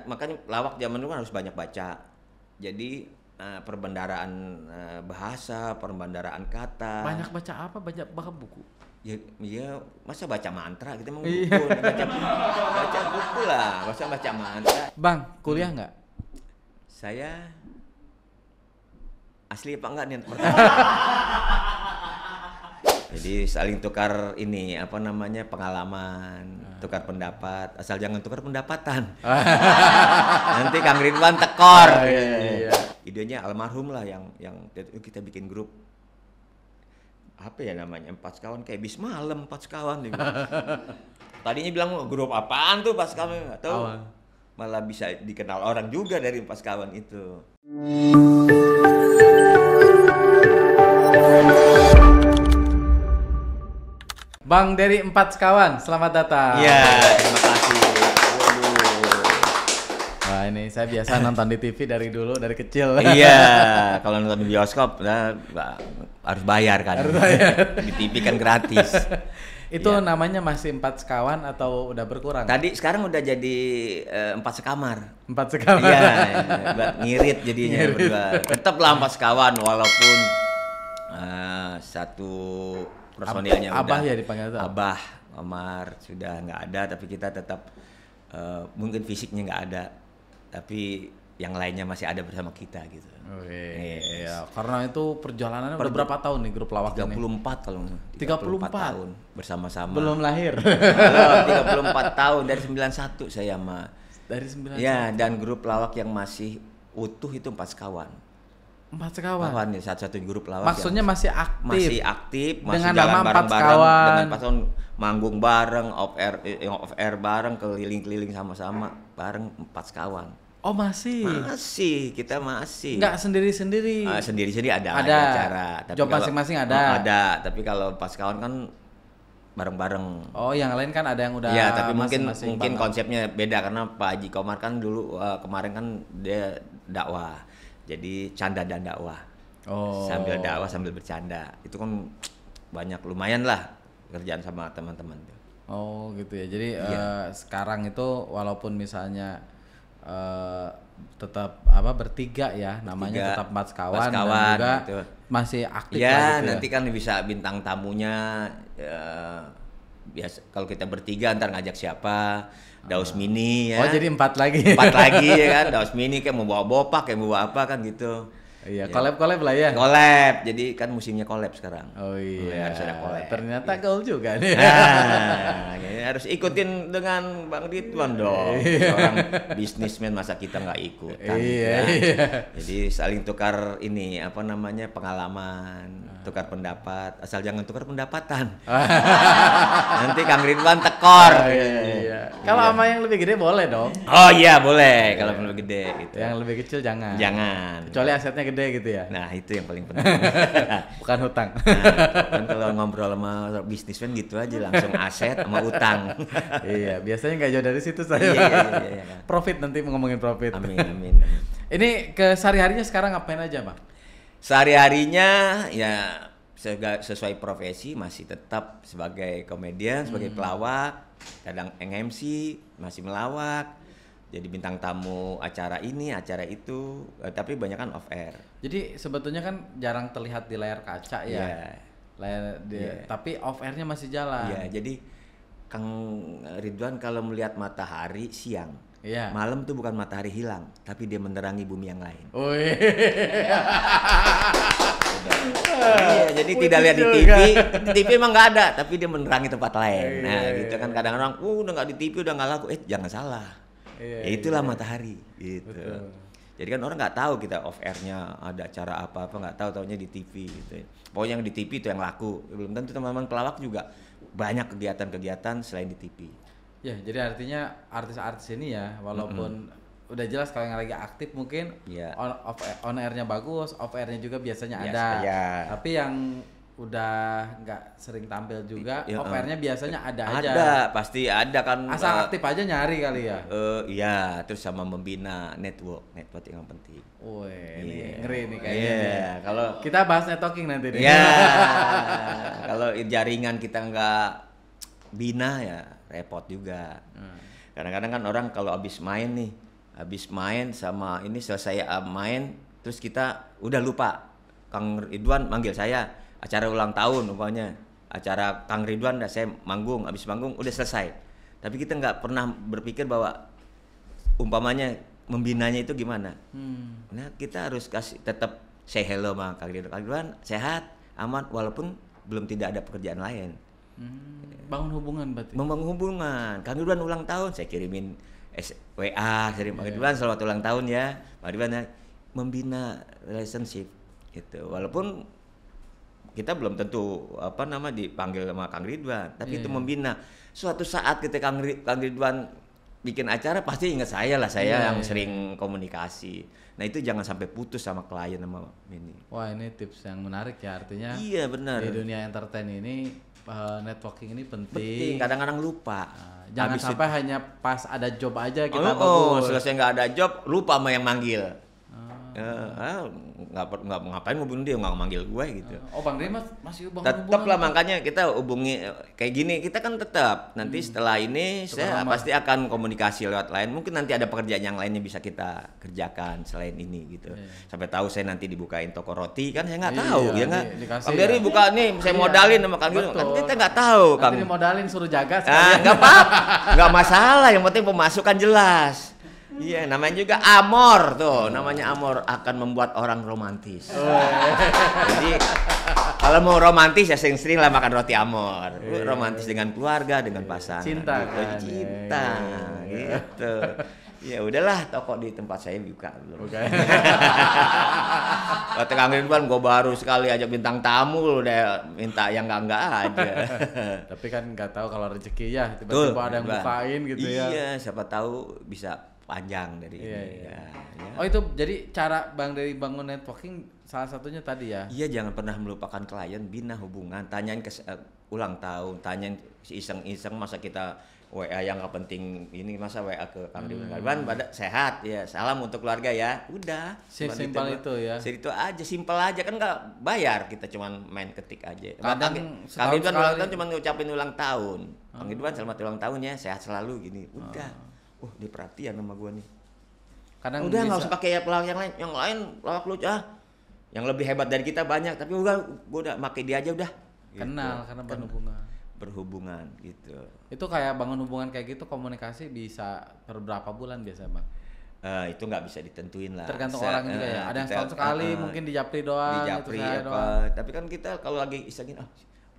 Makanya pelawak zaman dulu kan harus banyak baca. Jadi perbendaraan bahasa, perbendaraan kata. Banyak baca apa? Banyak baca buku. Ya, masa baca mantra kita emang Iya. buku, baca buku lah, masa baca mantra. Bang, kuliah nggak? Saya asli apa enggak nih? Jadi saling tukar ini apa namanya pengalaman, tukar pendapat, asal jangan tukar pendapatan. Nanti Kang Ridwan tekor. Iya. Idenya almarhum lah yang kita bikin grup. Apa ya namanya? 4 sekawan kayak bis malam 4 sekawan nih. Tadinya bilang grup apaan tuh 4 sekawan enggak tahu. Malah bisa dikenal orang juga dari 4 sekawan itu. Bang dari 4 sekawan, selamat datang. Iya, terima kasih. Waduh. Wah ini saya biasa nonton di TV dari dulu, dari kecil. Iya, kalau nonton di bioskop harus bayar kan. Harus bayar. Di TV kan gratis. Itu Iya. namanya masih 4 sekawan atau udah berkurang? Tadi sekarang udah jadi 4 sekamar. 4 sekawan. Iya, ngirit jadinya berdua. Tetaplah 4 sekawan walaupun satu personilnya Abah udah ya dipanggil itu. Abah Omar sudah nggak ada, tapi kita tetap mungkin fisiknya nggak ada, tapi yang lainnya masih ada bersama kita gitu. Iya, karena itu perjalanannya udah berapa tahun nih grup lawak ini? 34 kalau 34 tahun bersama-sama. Belum lahir. Belum, 34 tahun dari 91 saya sama. Dari 9 Ya, dan grup lawak yang masih utuh itu 4 sekawan. 4 sekawan. Kawan nih satu grup lawak. Maksudnya masih aktif. Masih aktif, masih dengan jalan nama 4 bareng-bareng sekawan. dengan paslon, manggung bareng, off air bareng, keliling-keliling sama-sama bareng 4 sekawan. Oh masih. Kita masih. Enggak sendiri-sendiri. Sendiri-sendiri ada Ada. acara. Job masing-masing ada. Ada, tapi kalau 4 sekawan kan bareng-bareng. Oh, yang lain kan ada yang udah Iya, tapi mungkin masing-masing banget. konsepnya beda karena Pak Haji Komar kan dulu kemarin kan dia dakwah. Jadi canda dan dakwah. Oh. Sambil dakwah sambil bercanda. Itu kan banyak lumayan lah kerjaan sama teman-teman tuh. Oh, gitu ya. Jadi sekarang itu walaupun misalnya tetap bertiga ya, namanya tetap 4 sekawan dan juga gitu. masih aktif Ya, lah gitu nanti kan bisa bintang tamunya biasa kalau kita bertiga ntar ngajak siapa? Daus Mini ya. Oh, jadi 4 lagi. 4 lagi ya kan, Daus Mini kayak mau bawa bopak, kayak mau bawa apa kan gitu. Iya, collab lah ya. Collab, jadi kan musimnya collab sekarang. Oh iya, harus ada collab. ternyata gaul juga nih. Nah, ini harus ikutin dengan Bang Ridwan dong. Seorang bisnismen masa kita nggak ikutan. Iya, kan? iya. Jadi saling tukar ini apa namanya pengalaman, tukar pendapat. Asal jangan tukar pendapatan. Nanti Kang Ridwan tekor. Iya. Kalau sama yang lebih gede boleh dong. Oh iya boleh kalau lebih gede gitu. Yang lebih kecil jangan. Jangan. Kecuali asetnya gede gitu ya. Nah itu yang paling penting. Bukan hutang. Nah, kan kalau ngobrol sama bisnismen gitu aja langsung aset sama utang. Iya, biasanya nggak jauh dari situ saya. Iya. Profit nanti ngomongin profit. Amin. Ini ke sehari-harinya sekarang ngapain aja, Bang? Sehari-harinya ya sesuai profesi masih tetap sebagai komedian, sebagai pelawak, kadang MC, masih melawak. Jadi bintang tamu acara ini, acara itu, tapi banyak kan off air. Jadi sebetulnya kan jarang terlihat di layar kaca ya. Tapi off airnya masih jalan. Iya, jadi Kang Ridwan kalau melihat matahari siang, malam tuh bukan matahari hilang, tapi dia menerangi bumi yang lain. Iya, jadi tidak lihat di TV. Di TV emang nggak ada, tapi dia menerangi tempat lain. Nah, gitu kan kadang orang, udah nggak di TV, udah nggak laku. Jangan salah. Itulah matahari, gitu. Betul. Jadi kan orang nggak tahu kita off airnya ada acara apa nggak tahu, taunya di TV gitu. Pokoknya yang di TV itu yang laku. Belum tentu teman-teman pelawak juga banyak kegiatan-kegiatan selain di TV. Ya, jadi artinya artis-artis ini ya, walaupun udah jelas kalau yang lagi aktif mungkin on airnya bagus, off airnya juga biasanya ada. Tapi yang udah nggak sering tampil juga, off airnya biasanya ada aja. Ada, pasti ada kan. Asal aktif aja nyari kali ya. Iya, terus sama membina network yang penting. Ini ngeri nih kayaknya. Kalau kita bahas networking nanti nih. Iya. Kalau jaringan kita nggak bina ya repot juga. Kadang-kadang kan orang kalau habis main nih habis main sama ini selesai main terus kita udah lupa. Kang Ridwan manggil saya acara ulang tahun umpamanya. Acara Kang Ridwan saya manggung, habis manggung udah selesai. Tapi kita nggak pernah berpikir bahwa umpamanya membinanya itu gimana. Nah, kita harus tetap say hello sama Kang Ridwan. Kang Ridwan sehat, aman walaupun belum tidak ada pekerjaan lain. Bangun hubungan berarti. Membangun hubungan. Kang Ridwan ulang tahun, saya kirimin WA, Kang Ridwan selamat ulang tahun ya. Kang Ridwan membina relationship gitu. Walaupun kita belum tentu dipanggil sama Kang Ridwan, tapi itu membina. Suatu saat ketika Kang Ridwan bikin acara pasti ingat saya lah, yang sering komunikasi. Nah itu jangan sampai putus sama klien sama ini. Wah ini tips yang menarik ya, artinya. Iya benar. Di dunia entertain ini networking ini penting. Kadang-kadang lupa. Jangan sampai hanya pas ada job aja kita bagus. Selesai nggak ada job lupa sama yang manggil. Nggak ngapain ngubungin dia, nggak manggil gue gitu. Bang Rey masih hubungan. Tetap lah, makanya kita hubungi kayak gini, kita kan tetap nanti setelah ini saya pasti akan komunikasi lewat lain. Mungkin nanti ada pekerjaan yang lainnya bisa kita kerjakan selain ini gitu. Sampai tahu saya nanti dibukain toko roti kan saya nggak tahu ya nggak. Kang Dery buka nih, saya modalin sama Kang Dery kan kita nggak tahu. Nanti dimodalin suruh jaga. Nggak apa-apa, nggak masalah. Yang penting pemasukan jelas. Iya, namanya juga amor tuh. Namanya amor akan membuat orang romantis. Jadi kalau mau romantis ya sering-sering lah makan roti amor. Romantis dengan keluarga, dengan pasangan. Cinta gitu. kan. Cinta gitu. Ya udahlah, toko di tempat saya buka belum. Waktu Kang Ridwan gue baru sekali ajak bintang tamu udah minta yang enggak aja. Tapi kan nggak tahu kalau rezeki ya tiba-tiba ada yang bukain gitu ya. Iya, siapa tahu bisa panjang dari ini. Ya. Oh itu jadi cara Bang dari bangun networking salah satunya tadi ya? Iya, jangan pernah melupakan klien, bina hubungan, tanyain ulang tahun, tanyain iseng-iseng, masa kita WA yang nggak penting ini, masa WA ke Kang Ridwan pada sehat ya, salam untuk keluarga ya, udah. Simpel itu ya? Itu aja, simpel aja kan nggak bayar, kita cuman main ketik aja. Kadang Kang Ridwan ulang tahun cuma ngucapin ulang tahun, Kang Ridwan selamat ulang tahun ya, sehat selalu gini, udah. Dia perhatian sama gua nih. Kadang udah nggak usah pakai pelawak yang lain pelawak lucu yang lebih hebat dari kita banyak, tapi gua udah pakai dia aja udah. Kenal gitu. Karena berhubungan gitu. Itu kayak bangun hubungan kayak gitu, komunikasi bisa per berapa bulan biasa Bang? Itu nggak bisa ditentuin lah. Tergantung orang juga ya. Ada yang setahun sekali mungkin di Japri doang. Di Japri apa? Doang. Tapi kan kita kalau lagi isengin,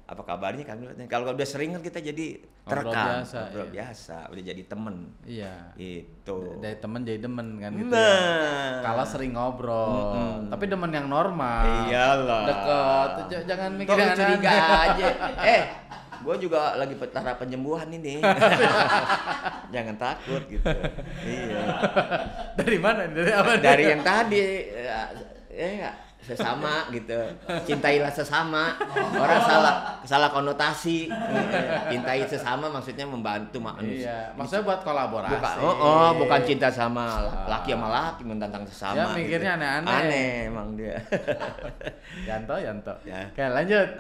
apa kabarnya Kang Ridwan? Kalau udah sering kan kita jadi terekam, ngobrol biasa, udah jadi temen. Iya. Itu. Dari temen jadi demen kan gitu. Ya. Kalau sering ngobrol, tapi demen yang normal. Iyalah. Deket, jangan mikir yang curiga aja. Gue juga lagi tahap penyembuhan ini. Jangan takut gitu. Iya. Dari mana? Dari apa? Dari yang tadi. Sesama gitu, cintailah sesama. Orang salah konotasi. Cintai sesama maksudnya membantu manusia. Iya, maksudnya buat kolaborasi. Bukan cinta sama laki sama laki, mentantang sesama. Ya mikirnya gitu. Aneh-aneh. Aneh emang dia. Yanto. Ya. Oke,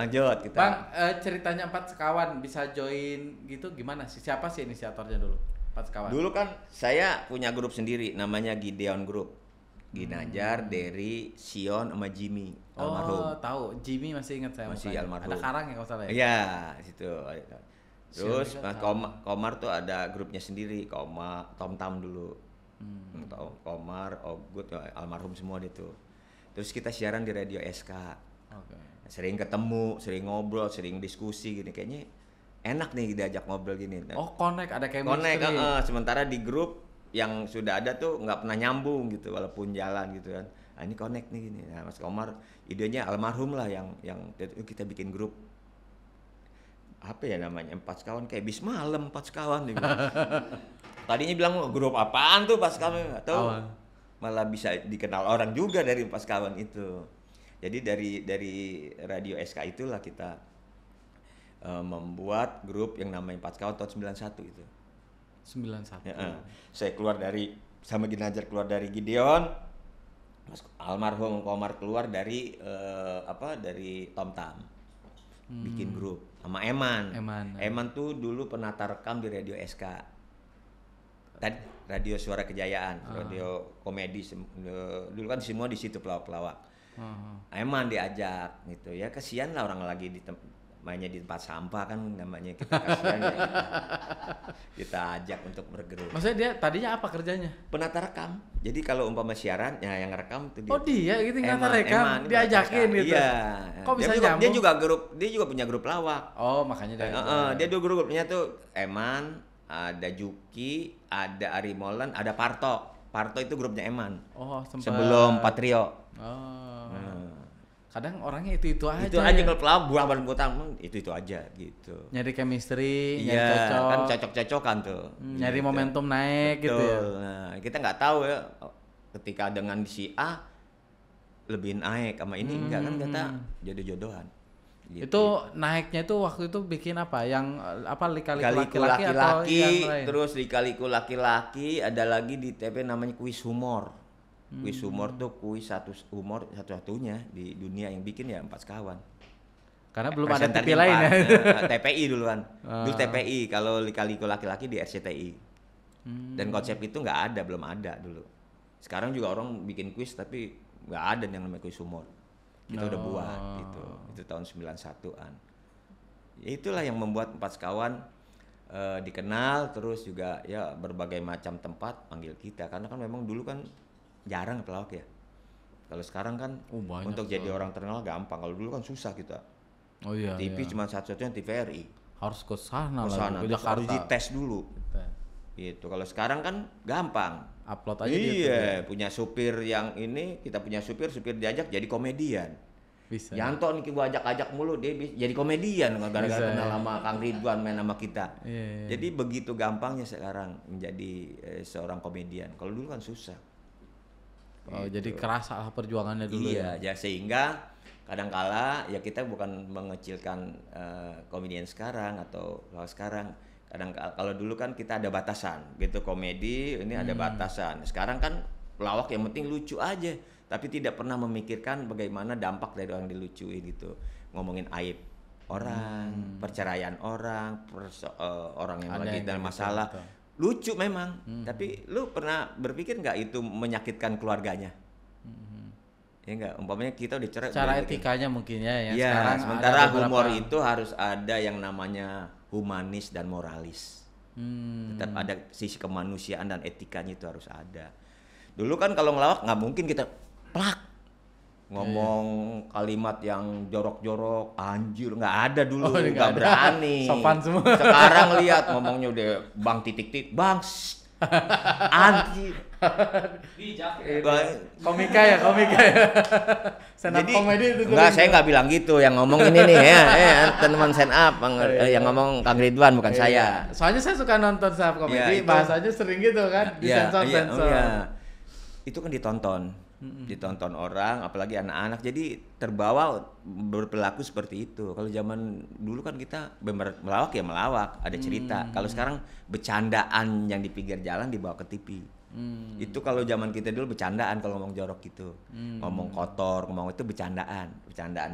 lanjut kita. Bang, ceritanya 4 Sekawan bisa join gitu gimana sih? Siapa sih inisiatornya dulu? 4 Sekawan. Dulu kan saya punya grup sendiri namanya Gideon Group. Ginajar, Dery, Sion, sama Jimmy almarhum. Tahu. Jimmy masih ingat saya. Masih almarhum. Ada Karang ya kalau salah ya? Iya, situ. Terus Komar tuh ada grupnya sendiri, Tom Tam dulu. Komar, Ogut, almarhum semua itu. Terus kita siaran di Radio SK. Sering ketemu, sering ngobrol, sering diskusi gini, kayaknya enak nih diajak ngobrol gini. Connect, ada chemistry. Sementara di grup yang sudah ada tuh nggak pernah nyambung gitu walaupun jalan gitu kan. Ini connect nih gini. Nah, Mas Komar idenya almarhum lah yang kita bikin grup apa ya namanya 4 Sekawan kayak bis malam 4 Sekawan nih. Tadinya bilang grup apaan tuh 4 Sekawan nggak tahu. Malah bisa dikenal orang juga dari 4 Sekawan itu. Jadi dari Radio SK itulah kita membuat grup yang namanya 4 Sekawan tahun 91 itu. 91. Saya keluar sama Ginajar keluar dari Gideon, Mas almarhum Komar keluar dari dari Tom Tam, bikin grup sama Eman tuh dulu penata rekam di Radio SK. Radio Suara Kejayaan, radio komedi. Dulu kan semua di situ pelawak-pelawak. Eman diajak gitu ya, kasihan lah orang lagi mainnya di tempat sampah kan, namanya kita kasihan ya kita ajak untuk bergerak. Maksudnya dia tadinya apa kerjanya? Penata rekam. Jadi kalau umpama siaran, ya yang rekam itu dia. Oh dia gitu nata rekam, diajakin gitu. Iya. Kok bisa nyambung? Dia juga punya grup pelawak. Oh makanya dia dua grupnya tuh Eman, ada Juki, ada Ari Molan, ada Parto. Parto itu grupnya Eman. Oh sempat. Sebelum Patrio. Oh. Kadang orangnya itu aja. Itu aja kalau pelawak buang bareng butang itu aja gitu. Nyari chemistry, nyari cocok. Kan cocok-cocokan tuh. Nyari gitu. Momentum naik. Betul. Gitu ya. Nah, kita nggak tahu ya ketika dengan si A lebih naik sama ini enggak kan kita jodoh-jodohan. Gitu. Itu naiknya itu waktu itu bikin apa? Yang apa lika-liku laki-laki atau yang lain? Terus lika-liku laki-laki, ada lagi di TV namanya kuis humor. Kuis humor tuh kuis humor satu-satunya di dunia yang bikin ya 4 Sekawan. Karena belum ada TV lain ya. TPI duluan. Dulu TPI, kalau lika-liku laki-laki di RCTI. Dan konsep itu nggak ada, belum ada dulu. Sekarang juga orang bikin kuis tapi nggak ada yang namanya kuis humor. Kita udah buat gitu. Itu tahun 91-an. Ya itulah yang membuat 4 Sekawan dikenal, terus juga ya berbagai macam tempat panggil kita. Karena kan memang dulu kan jarang pelawak ya. Kalau sekarang kan untuk jadi orang terkenal gampang. Kalau dulu kan susah kita. Oh iya. TV cuma satu-satunya TVRI. Harus ke sana lagi. Harus dites dulu. Gitu. Kalau sekarang kan gampang. Upload aja. Iya, punya supir yang ini, kita punya supir diajak jadi komedian. Bisa. Yanto nih gua ajak-ajak mulu dia jadi komedian gara-gara kenal sama Kang Ridwan main sama kita. Iya. Jadi begitu gampangnya sekarang menjadi seorang komedian. Kalau dulu kan susah. Oh, gitu. Jadi kerasa lah perjuangannya dulu. Iya, ya sehingga kadangkala ya kita bukan mengecilkan komedian sekarang atau sekarang. Kalau dulu kan kita ada batasan, gitu komedi ini ada batasan. Sekarang kan pelawak yang penting lucu aja, tapi tidak pernah memikirkan bagaimana dampak dari orang dilucuin gitu. Ngomongin aib orang, perceraian orang, orang yang lagi dalam masalah. Gitu. Lucu memang, tapi lu pernah berpikir nggak itu menyakitkan keluarganya? Ya enggak, umpamanya kita udah cerai. Cara etikanya mungkin ya. Sekarang sementara humor itu harus ada yang namanya humanis dan moralis. Tetap ada sisi kemanusiaan dan etikanya itu harus ada. Dulu kan kalau ngelawak nggak mungkin kita plak ngomong kalimat yang jorok-jorok, anjir, nggak ada dulu, nggak berani. Sopan semua. Sekarang lihat ngomongnya udah bang titik-titik, bang, anjir. Komika ya. Stand up komedi itu. Enggak, saya nggak bilang gitu. Yang ngomong ini nih ya, teman stand up, yang ngomong Kang Ridwan bukan saya. Soalnya saya suka nonton stand up komedi, bahasanya sering gitu kan, disensor-sensor. Itu kan ditonton orang, apalagi anak-anak, jadi terbawa berperilaku seperti itu. Kalau zaman dulu kan kita melawak ya melawak, ada cerita. Kalau sekarang bercandaan yang di pinggir jalan dibawa ke TV. Itu kalau zaman kita dulu bercandaan kalau ngomong jorok gitu, ngomong kotor, ngomong itu bercandaan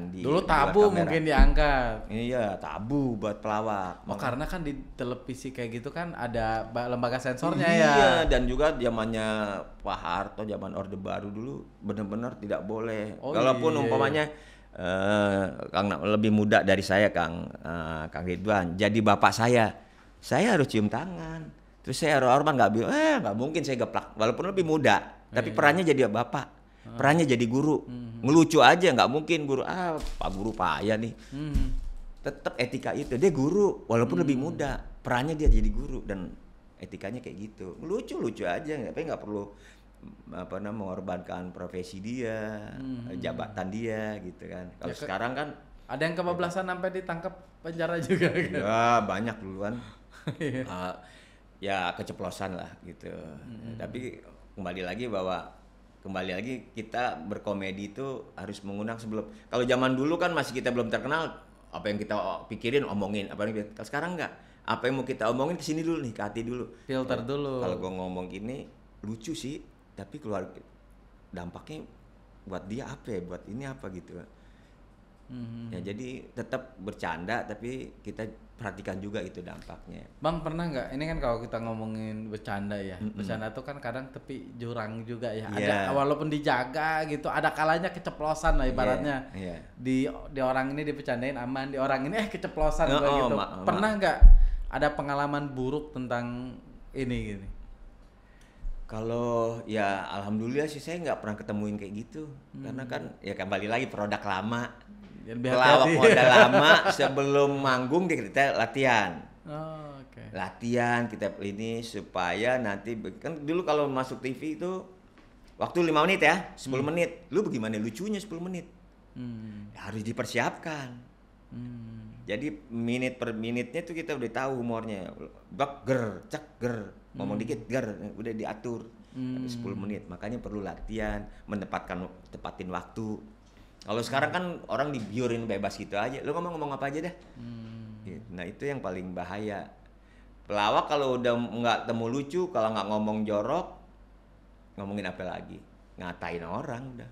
di dulu tabu mungkin diangkat. Iya, tabu buat pelawak. Karena kan di televisi kayak gitu kan ada lembaga sensornya ya. Iya, dan juga zamannya Pak Harto, zaman Orde Baru dulu benar-benar tidak boleh. Walaupun umpamanya Kang lebih muda dari saya, Kang Ridwan, jadi bapak saya harus cium tangan. Terus saya hormat nggak mungkin saya geplak, walaupun lebih muda, tapi perannya jadi bapak, perannya jadi guru, ngelucu aja nggak mungkin guru, pak guru payah nih, tetap etika itu, dia guru walaupun lebih muda, perannya dia jadi guru dan etikanya kayak gitu, lucu aja, tapi nggak perlu mengorbankan profesi dia, jabatan dia gitu kan. Kalau sekarang kan ada yang kebablasan sampai ditangkap penjara juga. Ya banyak duluan. Ya keceplosan lah gitu. Tapi kembali lagi kita berkomedi itu harus mengundang sebelum. Kalau zaman dulu kan masih kita belum terkenal, apa yang kita pikirin omongin, kalau sekarang enggak. Apa yang mau kita omongin kesini dulu nih, ke hati dulu. Filter dulu. Kalau gua ngomong gini lucu sih, tapi keluar dampaknya buat dia apa ya, buat ini apa gitu. Ya jadi tetap bercanda tapi kita perhatikan juga itu dampaknya. Bang pernah nggak? Ini kan kalau kita ngomongin bercanda ya, bercanda tuh kan kadang tepi jurang juga ya. Ada walaupun dijaga gitu, ada kalanya keceplosan lah ibaratnya. Di orang ini dibercandain aman, di orang ini keceplosan gitu. Pernah nggak ada pengalaman buruk tentang ini gini? Kalau ya alhamdulillah sih saya nggak pernah ketemuin kayak gitu, karena kan ya kembali lagi produk lama. Pelawak modal lama sebelum manggung kita latihan. Latihan kita ini supaya nanti kan dulu kalau masuk TV itu waktu 5 menit ya, 10 menit. Lu bagaimana lucunya 10 menit? Harus dipersiapkan. Jadi menit per menitnya tuh kita udah tahu humornya. Bak ger, cek ger, ngomong dikit ger, udah diatur. Tapi 10 menit, makanya perlu latihan, tepatin waktu. Kalau sekarang kan orang dibiurin bebas gitu aja, lu ngomong apa aja dah. Nah itu yang paling bahaya. Pelawak kalau udah nggak temu lucu, kalau nggak ngomong jorok, ngomongin apa lagi? Ngatain orang udah.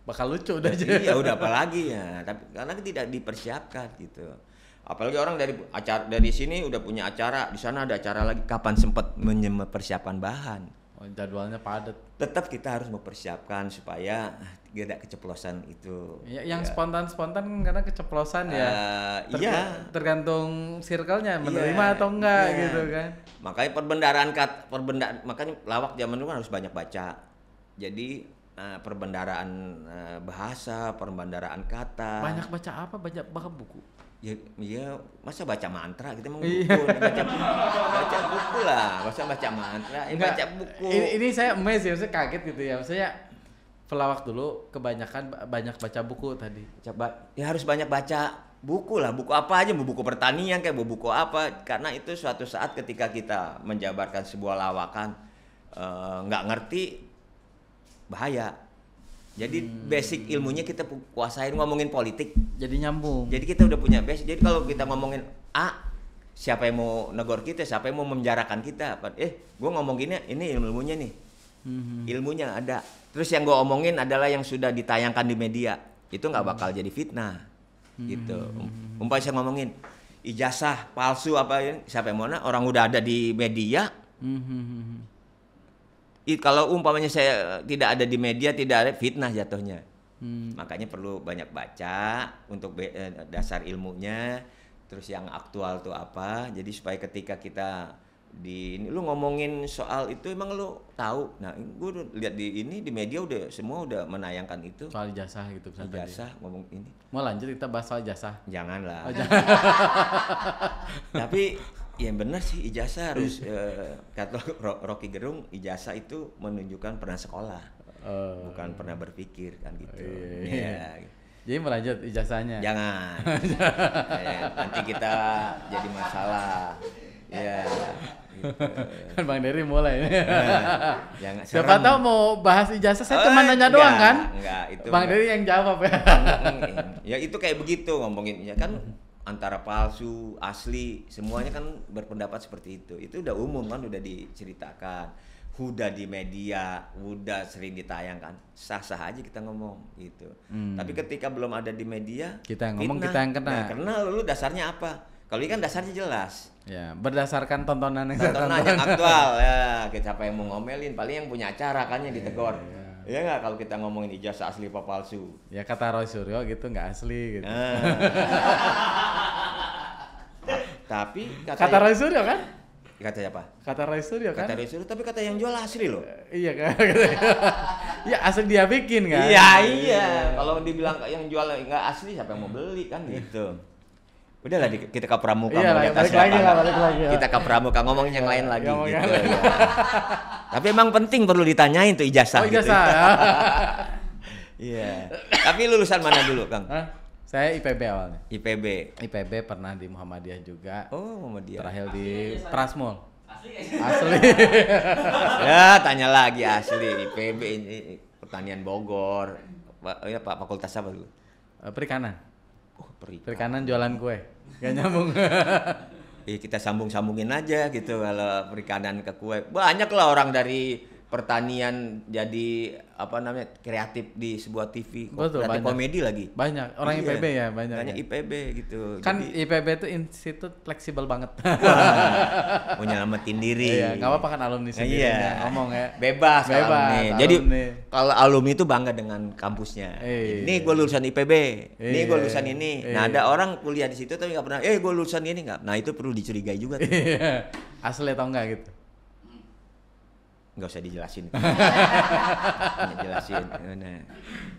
Bakal lucu udah aja. Iya udah apalagi ya, tapi karena tidak dipersiapkan gitu. Apalagi orang dari sini udah punya acara, di sana ada acara lagi, kapan sempat mempersiapkan bahan? Jadwalnya padat. Tetap kita harus mempersiapkan supaya tidak keceplosan itu. Ya, yang spontan-spontan karena keceplosan ya. Tergantung circle-nya menerima atau enggak gitu kan. Makanya makanya lawak zaman dulu kan harus banyak baca. Jadi perbendaraan bahasa, perbendaraan kata. Banyak baca apa? Banyak baca buku. Ya masa baca mantra kita emang buku, baca buku lah, masa baca mantra, baca buku. Ini saya amazed ya, saya kaget gitu ya, maksudnya pelawak dulu kebanyakan banyak baca buku tadi. Coba, ya harus banyak baca buku lah, buku apa aja, buku pertanian kayak buku apa, karena itu suatu saat ketika kita menjabarkan sebuah lawakan nggak ngerti bahaya. Jadi basic ilmunya kita kuasain, ngomongin politik. Jadi nyambung. Jadi kita udah punya basic. Jadi kalau kita ngomongin A, siapa yang mau negor kita, siapa yang mau menjarakan kita? Gue ngomong gini, ini ilmunya nih. Ilmunya ada. Terus yang gue omongin adalah yang sudah ditayangkan di media. Itu nggak bakal jadi fitnah. Gitu. Umpamanya saya ngomongin ijazah palsu apa ini, siapa yang mau orang udah ada di media. Kalau umpamanya saya tidak ada di media, tidak ada, fitnah jatuhnya. Makanya perlu banyak baca untuk dasar ilmunya, terus yang aktual tuh apa. Jadi supaya ketika kita lu ngomongin soal itu emang lu tahu. Nah, gue lihat di media semua udah menayangkan itu. Soal ijazah gitu misalnya. Ijazah ngomong ini. Mau lanjut kita bahas soal ijazah? Janganlah. Tapi yang benar sih ijazah harus kata Rocky Gerung, ijazah itu menunjukkan pernah sekolah, bukan pernah berpikir kan gitu. Iya. Jadi melanjut ijazahnya? Jangan. Nanti kita jadi masalah. Ya. Gitu. Kan Bang Dery mulai. Jangan. Siapa tahu mau bahas ijazah, saya cuma nanya doang kan? Enggak, itu. Bang Dery yang jawab ya. Ya itu kayak begitu ngomongin ya kan. Antara palsu, asli, semuanya kan berpendapat seperti itu. Itu udah umum kan, udah diceritakan, udah di media, udah sering ditayangkan. Sah-sah aja kita ngomong gitu. Tapi ketika belum ada di media, kita yang ngomong, kita yang kena. Nah, karena lu dasarnya apa? Kalau ini kan dasarnya jelas. Ya, berdasarkan tontonan yang aktual ya. Siapa yang mau ngomelin, paling yang punya acara kan yang ditegur. Iya nggak kalau kita ngomongin ijazah asli apa palsu? Ya kata Roy Suryo gitu nggak asli gitu. Tapi kata Roy Suryo kan? Kata siapa? Kata Roy Suryo kan? Kata Roy Suryo, tapi kata yang jual asli loh. Iya kan? Ya asli dia bikin kan? Iya. Kalau dibilang yang jual nggak asli, siapa yang mau beli kan gitu. Udahlah kita ke pramuka. Iya, balik lagi. Kita ke pramuka ngomongin yang lain lagi gitu. Ya. Tapi emang penting perlu ditanyain tuh ijazah. Ijazah gitu. ya. Iya. Tapi lulusan mana dulu, Kang? Saya IPB awalnya. IPB pernah di Muhammadiyah juga. Oh, Muhammadiyah. Terakhir di Prasmul. Asli. Ya, tanya lagi asli. IPB ini Pertanian Bogor. Ya, Pak, fakultas apa dulu? Perikanan. Oh, perikanan jualan kue. Gak nyambung. Kita sambung-sambungin aja gitu kalau perikanan ke kue. Banyak lah orang dari pertanian jadi apa namanya kreatif di sebuah TV, betul, kreatif banyak. Komedi lagi. Banyak orang IPB ya banyak. Banyak IPB gitu. Kan jadi, IPB itu institut fleksibel banget. Wah, mau nyelamatin diri. Iya, nggak apa-apa kan alumni sendiri ngomong ya. Bebas alumni. Jadi kalau alumni itu bangga dengan kampusnya. Ini gue lulusan IPB, ini gue lulusan ini. Nah ada orang kuliah di situ tapi nggak pernah. Gue lulusan ini nggak. Nah itu perlu dicurigai juga. Tuh. Asli atau enggak gitu? Nggak usah dijelasin. Dijelasin. Nah.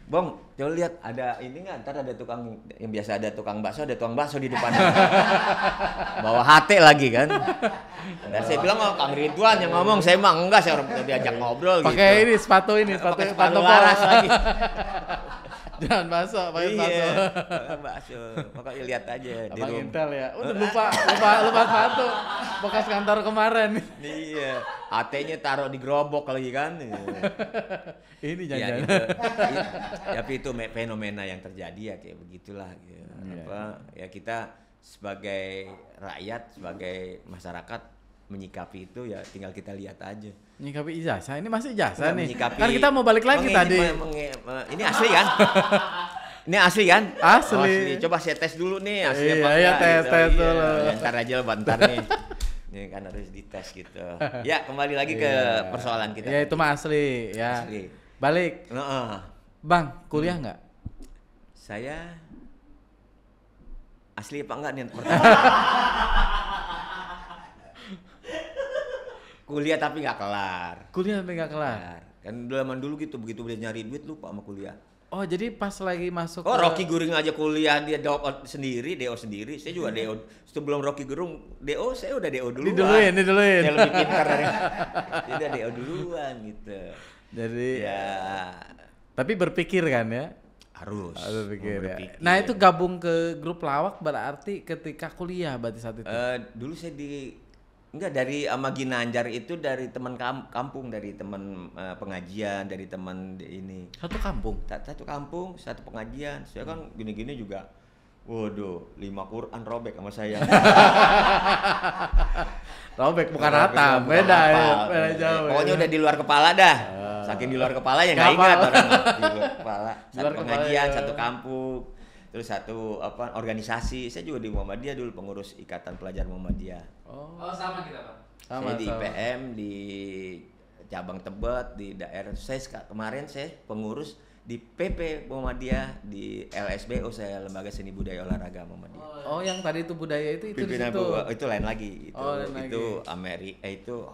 Bang, coba lihat ada ini nggak? Ntar ada tukang yang biasa ada tukang bakso di depan. Bawa HT lagi kan. Dan saya bilang Kang Ridwan yang ngomong, saya mah enggak, saya orang diajak ngobrol gitu. Pakai ini sepatu laras lagi. Jangan bakso. Pokoknya lihat aja di rumah. Intel ya. Udah lupa sepatu. Bekas kantor kemarin. Iya. HT-nya taruh di gerobak lagi kan. Ini jangan. Tapi itu fenomena yang terjadi ya kayak begitulah gitu. Ya kita sebagai rakyat, sebagai masyarakat menyikapi itu ya tinggal kita lihat aja. Menyikapi ijazah, ini masih ijazah nih. Kan kita mau balik lagi tadi. Ini asli kan? Ini asli kan? Asli. Coba saya tes dulu nih asli apa enggak. Iya, tes dulu. Ntar aja lah bentar nih. Ini kan harus dites gitu. Ya, kembali lagi ke persoalan kita. Ya itu mah asli ya. Asli. Balik. Bang, kuliah nggak? Saya asli apa enggak nih? Kuliah tapi nggak kelar. Kan zaman dulu gitu, begitu udah nyari duit lupa sama kuliah. Oh jadi pas lagi masuk. Rocky Gerung aja kuliah dia DO sendiri. Saya juga DO. Sebelum Rocky Gerung DO, saya udah DO duluan. Diduluin. Saya lebih pintar dari dia udah DO duluan gitu. Jadi ya. Tapi berpikir kan ya. Harus berpikir ya. Nah itu gabung ke grup lawak berarti ketika kuliah berarti saat itu. Dulu saya dari sama Ginanjar itu dari teman kampung, dari teman pengajian, dari teman ini. Satu kampung, satu pengajian. Saya kan gini-gini juga. Waduh, 5 Quran robek sama saya. Robek bukan rata, beda jauh. Pokoknya udah di luar kepala dah. Saking di luar kepala ya nggak ingat orang di luar kepala. Satu pengajian, satu kampung. Terus satu organisasi, saya juga di Muhammadiyah dulu, pengurus Ikatan Pelajar Muhammadiyah. Oh sama kita Pak. Saya di IPM, di cabang Tebet, di daerah. Kemarin saya pengurus di PP Muhammadiyah, di LSBO saya, Lembaga Seni Budaya Olahraga Muhammadiyah. Oh yang tadi itu budaya itu di situ. Itu lain lagi. Itu Amerika, itu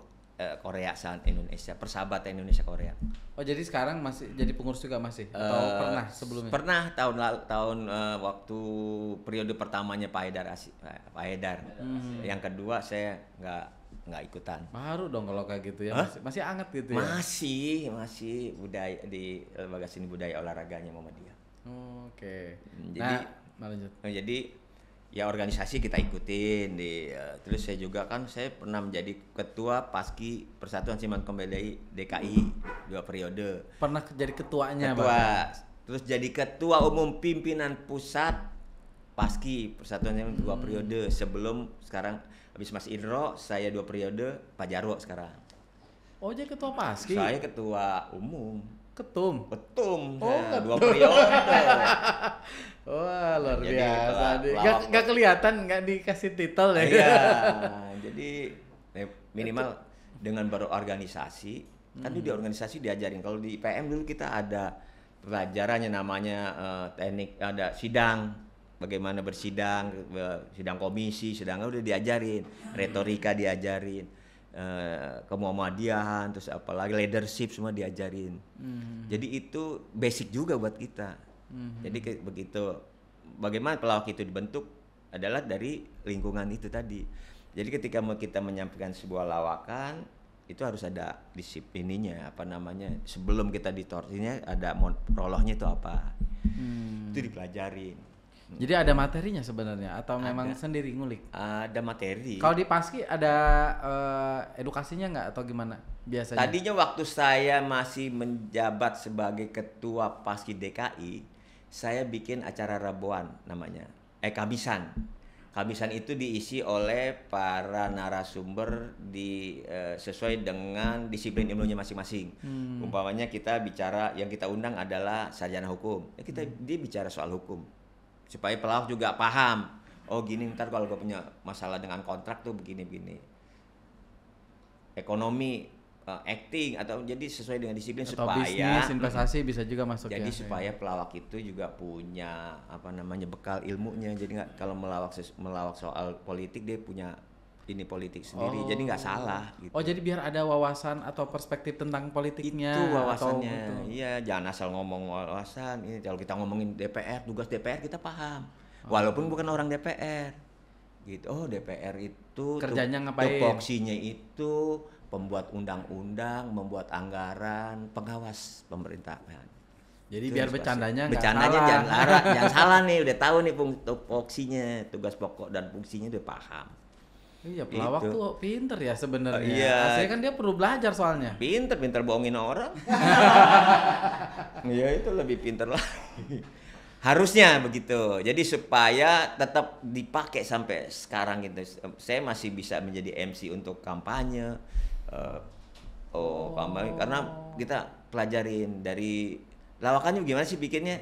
Korea saat Indonesia, persahabatan Indonesia Korea. Oh jadi sekarang masih jadi pengurus juga masih? Atau pernah sebelumnya? Pernah tahun waktu periode pertamanya Pak Haidar. Yang kedua saya nggak ikutan. Baru dong kalau kayak gitu ya. Masih anget gitu ya? Masih budaya di Lembaga Seni Budaya Olahraganya Muhammadiyah. Oke. Jadi ya organisasi kita ikutin terus saya juga kan saya pernah menjadi ketua Paski Persatuan Siman Kombelai DKI 2 periode. Pernah jadi ketuanya, Terus jadi ketua umum pimpinan pusat Paski Persatuan Siman 2 periode sebelum sekarang habis Mas Indro saya 2 periode, Pak Jarwo sekarang. Oh jadi ketua Paski? Saya ketua umum. Ketum. 2 periode. Wah luar biasa. Gak kelihatan, gak dikasih titel ya. Iya. Jadi minimal dengan berorganisasi. Kan di organisasi diajarin. Kalau di IPM dulu kita ada pelajarannya namanya teknik, ada sidang. Bagaimana bersidang, sidang komisi, sidangnya udah diajarin. Retorika diajarin. Kemuhammadiyahan, terus apalagi leadership semua diajarin. Jadi itu basic juga buat kita. Jadi begitu bagaimana pelawak itu dibentuk adalah dari lingkungan itu tadi. Jadi ketika kita menyampaikan sebuah lawakan itu harus ada disiplinnya, sebelum kita ditorsinya ada prolognya itu apa. Itu dipelajarin. Jadi ada materinya sebenarnya atau memang sendiri ngulik? Ada materi. Kalau di Paski ada edukasinya nggak atau gimana biasanya? Tadinya waktu saya masih menjabat sebagai ketua Paski DKI, saya bikin acara Rabuan namanya, Kamisan. Kehabisan itu diisi oleh para narasumber sesuai dengan disiplin ilmunya masing-masing. Umpamanya kita bicara, yang kita undang adalah sarjana hukum. Dia bicara soal hukum. Supaya pelawak juga paham. Oh gini, ntar kalau gue punya masalah dengan kontrak tuh begini-begini. Ekonomi, acting, atau jadi sesuai dengan disiplin atau supaya bisnis, investasi bisa juga masuk. Jadi supaya pelawak itu juga punya bekal ilmunya. Jadi nggak, kalau melawak soal politik dia punya ini politik sendiri. Jadi nggak salah gitu. Oh, jadi biar ada wawasan atau perspektif tentang politiknya. Itu wawasannya. Iya, jangan asal ngomong wawasan. Ini kalau kita ngomongin DPR, tugas DPR kita paham. Walaupun bukan orang DPR. Gitu. Oh, DPR itu kerjanya ngapain? Tupoksinya itu pembuat undang-undang, membuat anggaran, pengawas pemerintahan. Jadi itu biar bercandanya jangan salah nih, udah tahu nih tupoksinya, tugas pokok dan fungsinya udah paham. Iya, pelawak tuh pinter ya sebenarnya. Iya. Aslinya kan dia perlu belajar soalnya. Pinter bohongin orang. Iya, itu lebih pinter lah. Harusnya begitu. Jadi supaya tetap dipakai sampai sekarang gitu. Saya masih bisa menjadi MC untuk kampanye. Kampanye karena kita pelajarin dari lawakannya gimana sih bikinnya,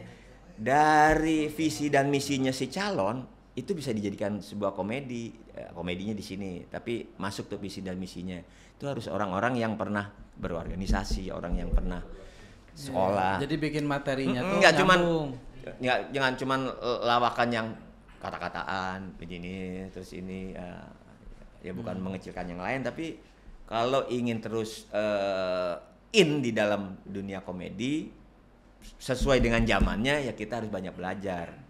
dari visi dan misinya si calon itu bisa dijadikan sebuah komedi. Komedinya di sini, tapi masuk tuh visi dan misinya. Itu harus orang-orang yang pernah berorganisasi, orang yang pernah sekolah. Jadi bikin materinya tuh jangan cuman lawakan yang kata-kataan begini terus ini ya bukan mengecilkan yang lain, tapi kalau ingin terus in di dalam dunia komedi sesuai dengan zamannya ya kita harus banyak belajar.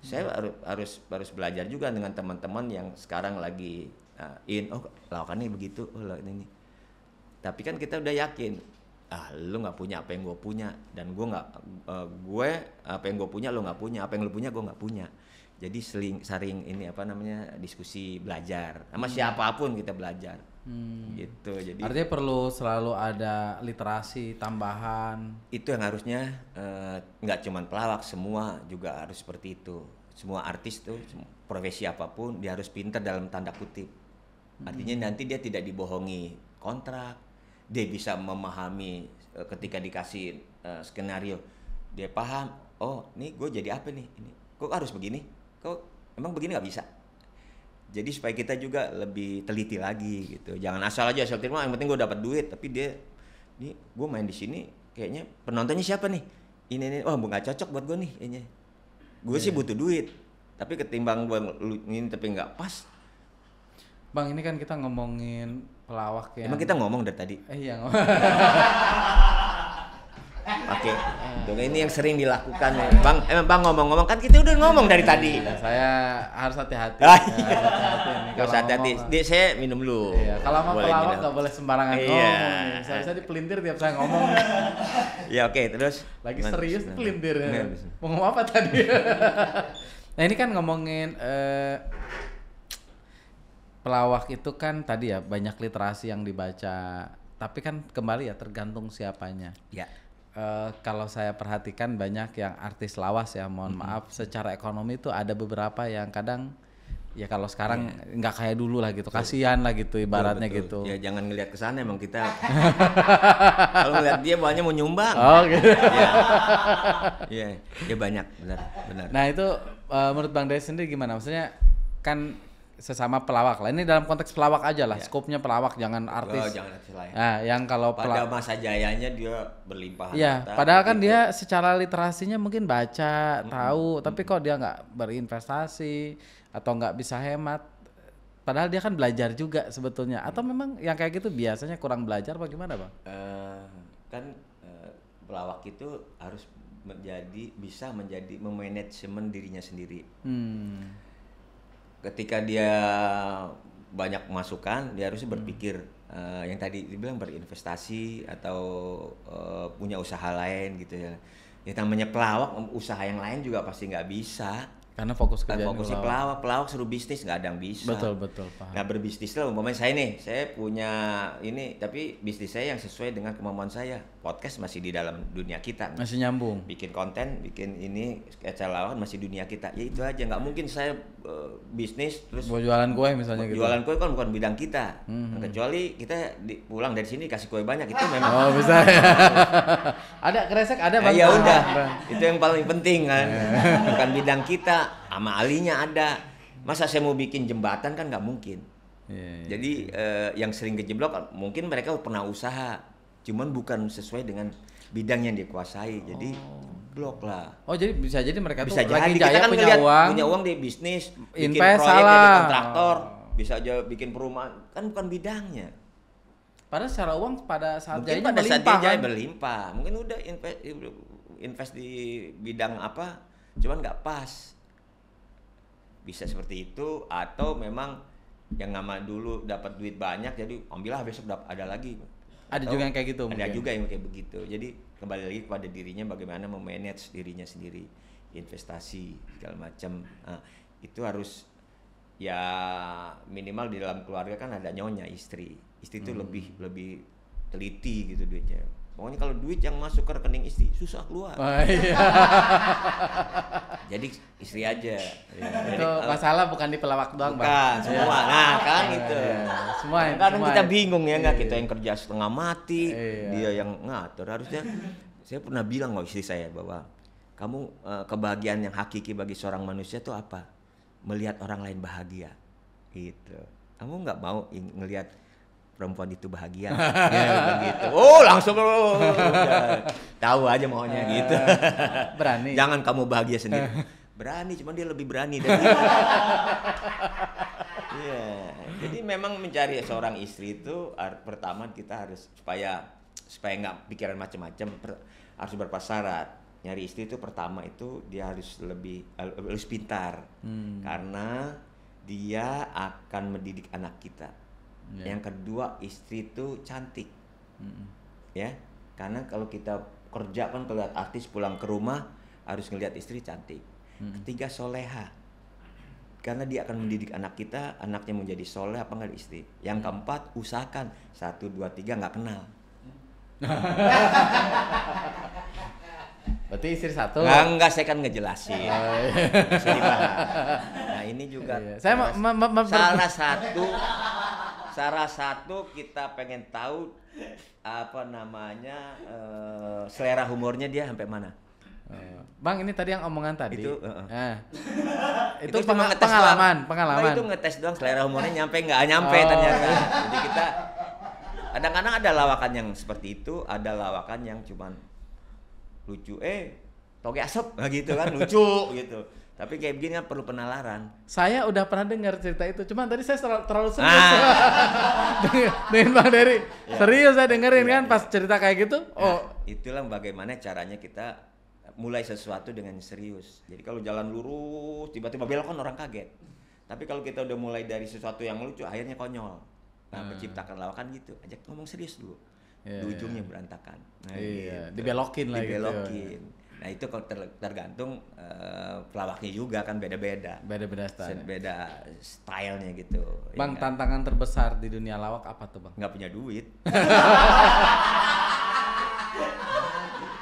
Saya harus belajar juga dengan teman-teman yang sekarang lagi in, lawakannya begitu, ini. Tapi kan kita udah yakin, lu nggak punya apa yang gue punya, dan gue apa yang gue punya lu nggak punya, apa yang lu punya gue nggak punya. Jadi saring ini diskusi belajar sama siapapun kita belajar. Gitu. Jadi artinya perlu selalu ada literasi tambahan. Itu yang harusnya nggak cuman pelawak, semua juga harus seperti itu. Semua artis tuh profesi apapun dia harus pintar dalam tanda kutip. Artinya nanti dia tidak dibohongi kontrak, dia bisa memahami ketika dikasih skenario, dia paham. Oh, nih gue jadi apa nih? Ini kok harus begini? Kok emang begini nggak bisa? Jadi supaya kita juga lebih teliti lagi gitu. Jangan asal terima, yang penting gue dapat duit. Tapi nih gue main di sini, kayaknya penontonnya siapa nih? Ini, nggak cocok buat gue nih kayaknya. Gue sih butuh duit, tapi ketimbang gue ini tapi nggak pas. Bang, ini kan kita ngomongin pelawak ya. Emang kita ngomong dari tadi? Iya. Oke, dong ini yang sering dilakukan ya. Bang ngomong-ngomong kan kita udah ngomong dari tadi. Saya harus hati-hati. Harus hati-hati. Saya minum dulu. Iya, kalau sama pelawak nggak boleh sembarangan ngomong. Saya dipelintir tiap saya ngomong. Ya oke, terus. Lagi serius pelintir. Mau ngomong apa tadi? Nah ini kan ngomongin pelawak itu kan tadi ya banyak literasi yang dibaca. Tapi kan kembali ya tergantung siapanya. Ya. Kalau saya perhatikan banyak yang artis lawas ya, mohon maaf, secara ekonomi itu ada beberapa yang kadang ya kalau sekarang nggak kayak dulu lah gitu, kasihan lah gitu ibaratnya. Betul. Gitu. Ya jangan ngelihat ke sana, emang kita kalau ngelihat dia banyak mau nyumbang. Oh gitu. Ya banyak, benar. Nah itu menurut Bang Des sendiri gimana? Maksudnya kan sesama pelawak lah. Ini dalam konteks pelawak aja lah, skopnya pelawak, jangan artis. Jangan artis lain. Nah, yang kalau pada masa jayanya dia berlimpah. Iya, padahal kan dia secara literasinya mungkin baca, tahu, tapi kok dia nggak berinvestasi atau nggak bisa hemat. Padahal dia kan belajar juga sebetulnya. Atau memang yang kayak gitu biasanya kurang belajar apa gimana, Bang? Pelawak itu harus bisa menjadi memanajemen dirinya sendiri. Ketika dia banyak masukan, dia harus berpikir yang tadi dibilang berinvestasi atau punya usaha lain gitu ya. Ya namanya pelawak, usaha yang lain juga pasti nggak bisa. Karena fokusnya pelawak suruh bisnis nggak ada yang bisa. Betul paham. Nah berbisnis lah, umpamanya saya punya ini, tapi bisnis saya yang sesuai dengan kemampuan saya. Podcast masih di dalam dunia kita. Masih nyambung. Bikin konten, bikin ini sketsa lawan masih dunia kita. Ya itu aja, nggak mungkin saya bisnis terus. Mau jualan kue misalnya gitu. Jualan kue kan bukan bidang kita. Kecuali kita pulang dari sini kasih kue banyak itu memang. Oh bisa. Ada kresek ada Bang. Ya udah, itu yang paling penting kan. Bukan bidang kita. Sama ahlinya ada. Masa saya mau bikin jembatan kan nggak mungkin. Jadi yang sering kejeblok mungkin mereka pernah usaha, cuman bukan sesuai dengan bidang yang dikuasai. Jadi blok lah. Oh jadi bisa jadi mereka bisa tuh lagi jaya kan punya uang di bisnis, bikin proyek jadi kontraktor, bisa aja bikin perumahan, kan bukan bidangnya. Padahal secara uang pada saat mungkin pada saat dia jaya berlimpah, mungkin udah invest di bidang apa, cuman nggak pas. Bisa seperti itu, atau memang yang nama dulu dapat duit banyak jadi ambillah besok ada lagi. Ada juga yang kayak gitu. Ada juga yang kayak begitu. Jadi kembali lagi kepada dirinya bagaimana memanage dirinya sendiri, investasi segala macam. Nah, itu harus ya minimal di dalam keluarga kan ada nyonya istri itu lebih teliti gitu duitnya. Pokoknya kalau duit yang masuk ke rekening istri susah keluar. Jadi istri aja. Itu masalah bukan di pelawak doang, Bang. Semua. Nah, kan itu. Semua. Kadang kita bingung ya nggak, kita yang kerja setengah mati, dia yang ngatur. Harusnya saya pernah bilang sama istri saya bahwa kamu kebahagiaan yang hakiki bagi seorang manusia itu apa? Melihat orang lain bahagia. Gitu. Kamu nggak mau ngelihat perempuan itu bahagia, ya begitu. Oh langsung tahu aja maunya gitu. Berani. Jangan kamu bahagia sendiri. Berani, cuman dia lebih berani dari itu. Iya. Jadi memang mencari seorang istri itu pertama kita harus supaya nggak pikiran macam-macam harus berprasyarat. Nyari istri itu pertama itu dia harus harus pintar, karena dia akan mendidik anak kita. Yang kedua istri itu cantik, ya, karena kalau kita kerja kan kalau lihat artis pulang ke rumah harus ngelihat istri cantik. Ketiga soleha, karena dia akan mendidik anak kita, anaknya menjadi soleh apa enggak istri. Yang keempat usahakan 1, 2, 3 nggak kenal. Berarti istri satu? Enggak, saya kan ngejelasin. Nah ini juga saya salah satu kita pengen tahu apa namanya selera humornya dia sampai mana. Bang, ini tadi yang omongan tadi. Itu pengalaman. Nah, itu ngetes doang selera humornya nyampe nggak nyampe ternyata. Jadi kita kadang-kadang ada lawakan yang seperti itu, ada lawakan yang cuman lucu, toge asap, nah gitu kan lucu gitu. Tapi kayak begini kan perlu penalaran. Saya udah pernah dengar cerita itu, cuman tadi saya terlalu serius. Dengan Bang Dery. Ya. Serius saya dengerin kan pas cerita kayak gitu. Itulah bagaimana caranya kita mulai sesuatu dengan serius. Jadi kalau jalan lurus tiba-tiba belok kan orang kaget. Tapi kalau kita udah mulai dari sesuatu yang lucu akhirnya konyol. Nah, menciptakan lawakan gitu. Ajak ngomong serius dulu. Di ujungnya berantakan. Nah, gitu. Dibelokin lah gitu. Nah itu kalau tergantung pelawaknya juga kan beda-beda. Beda-beda style. Beda stylenya gitu. Bang, ya, tantangan terbesar di dunia lawak apa tuh, Bang? Nggak punya duit.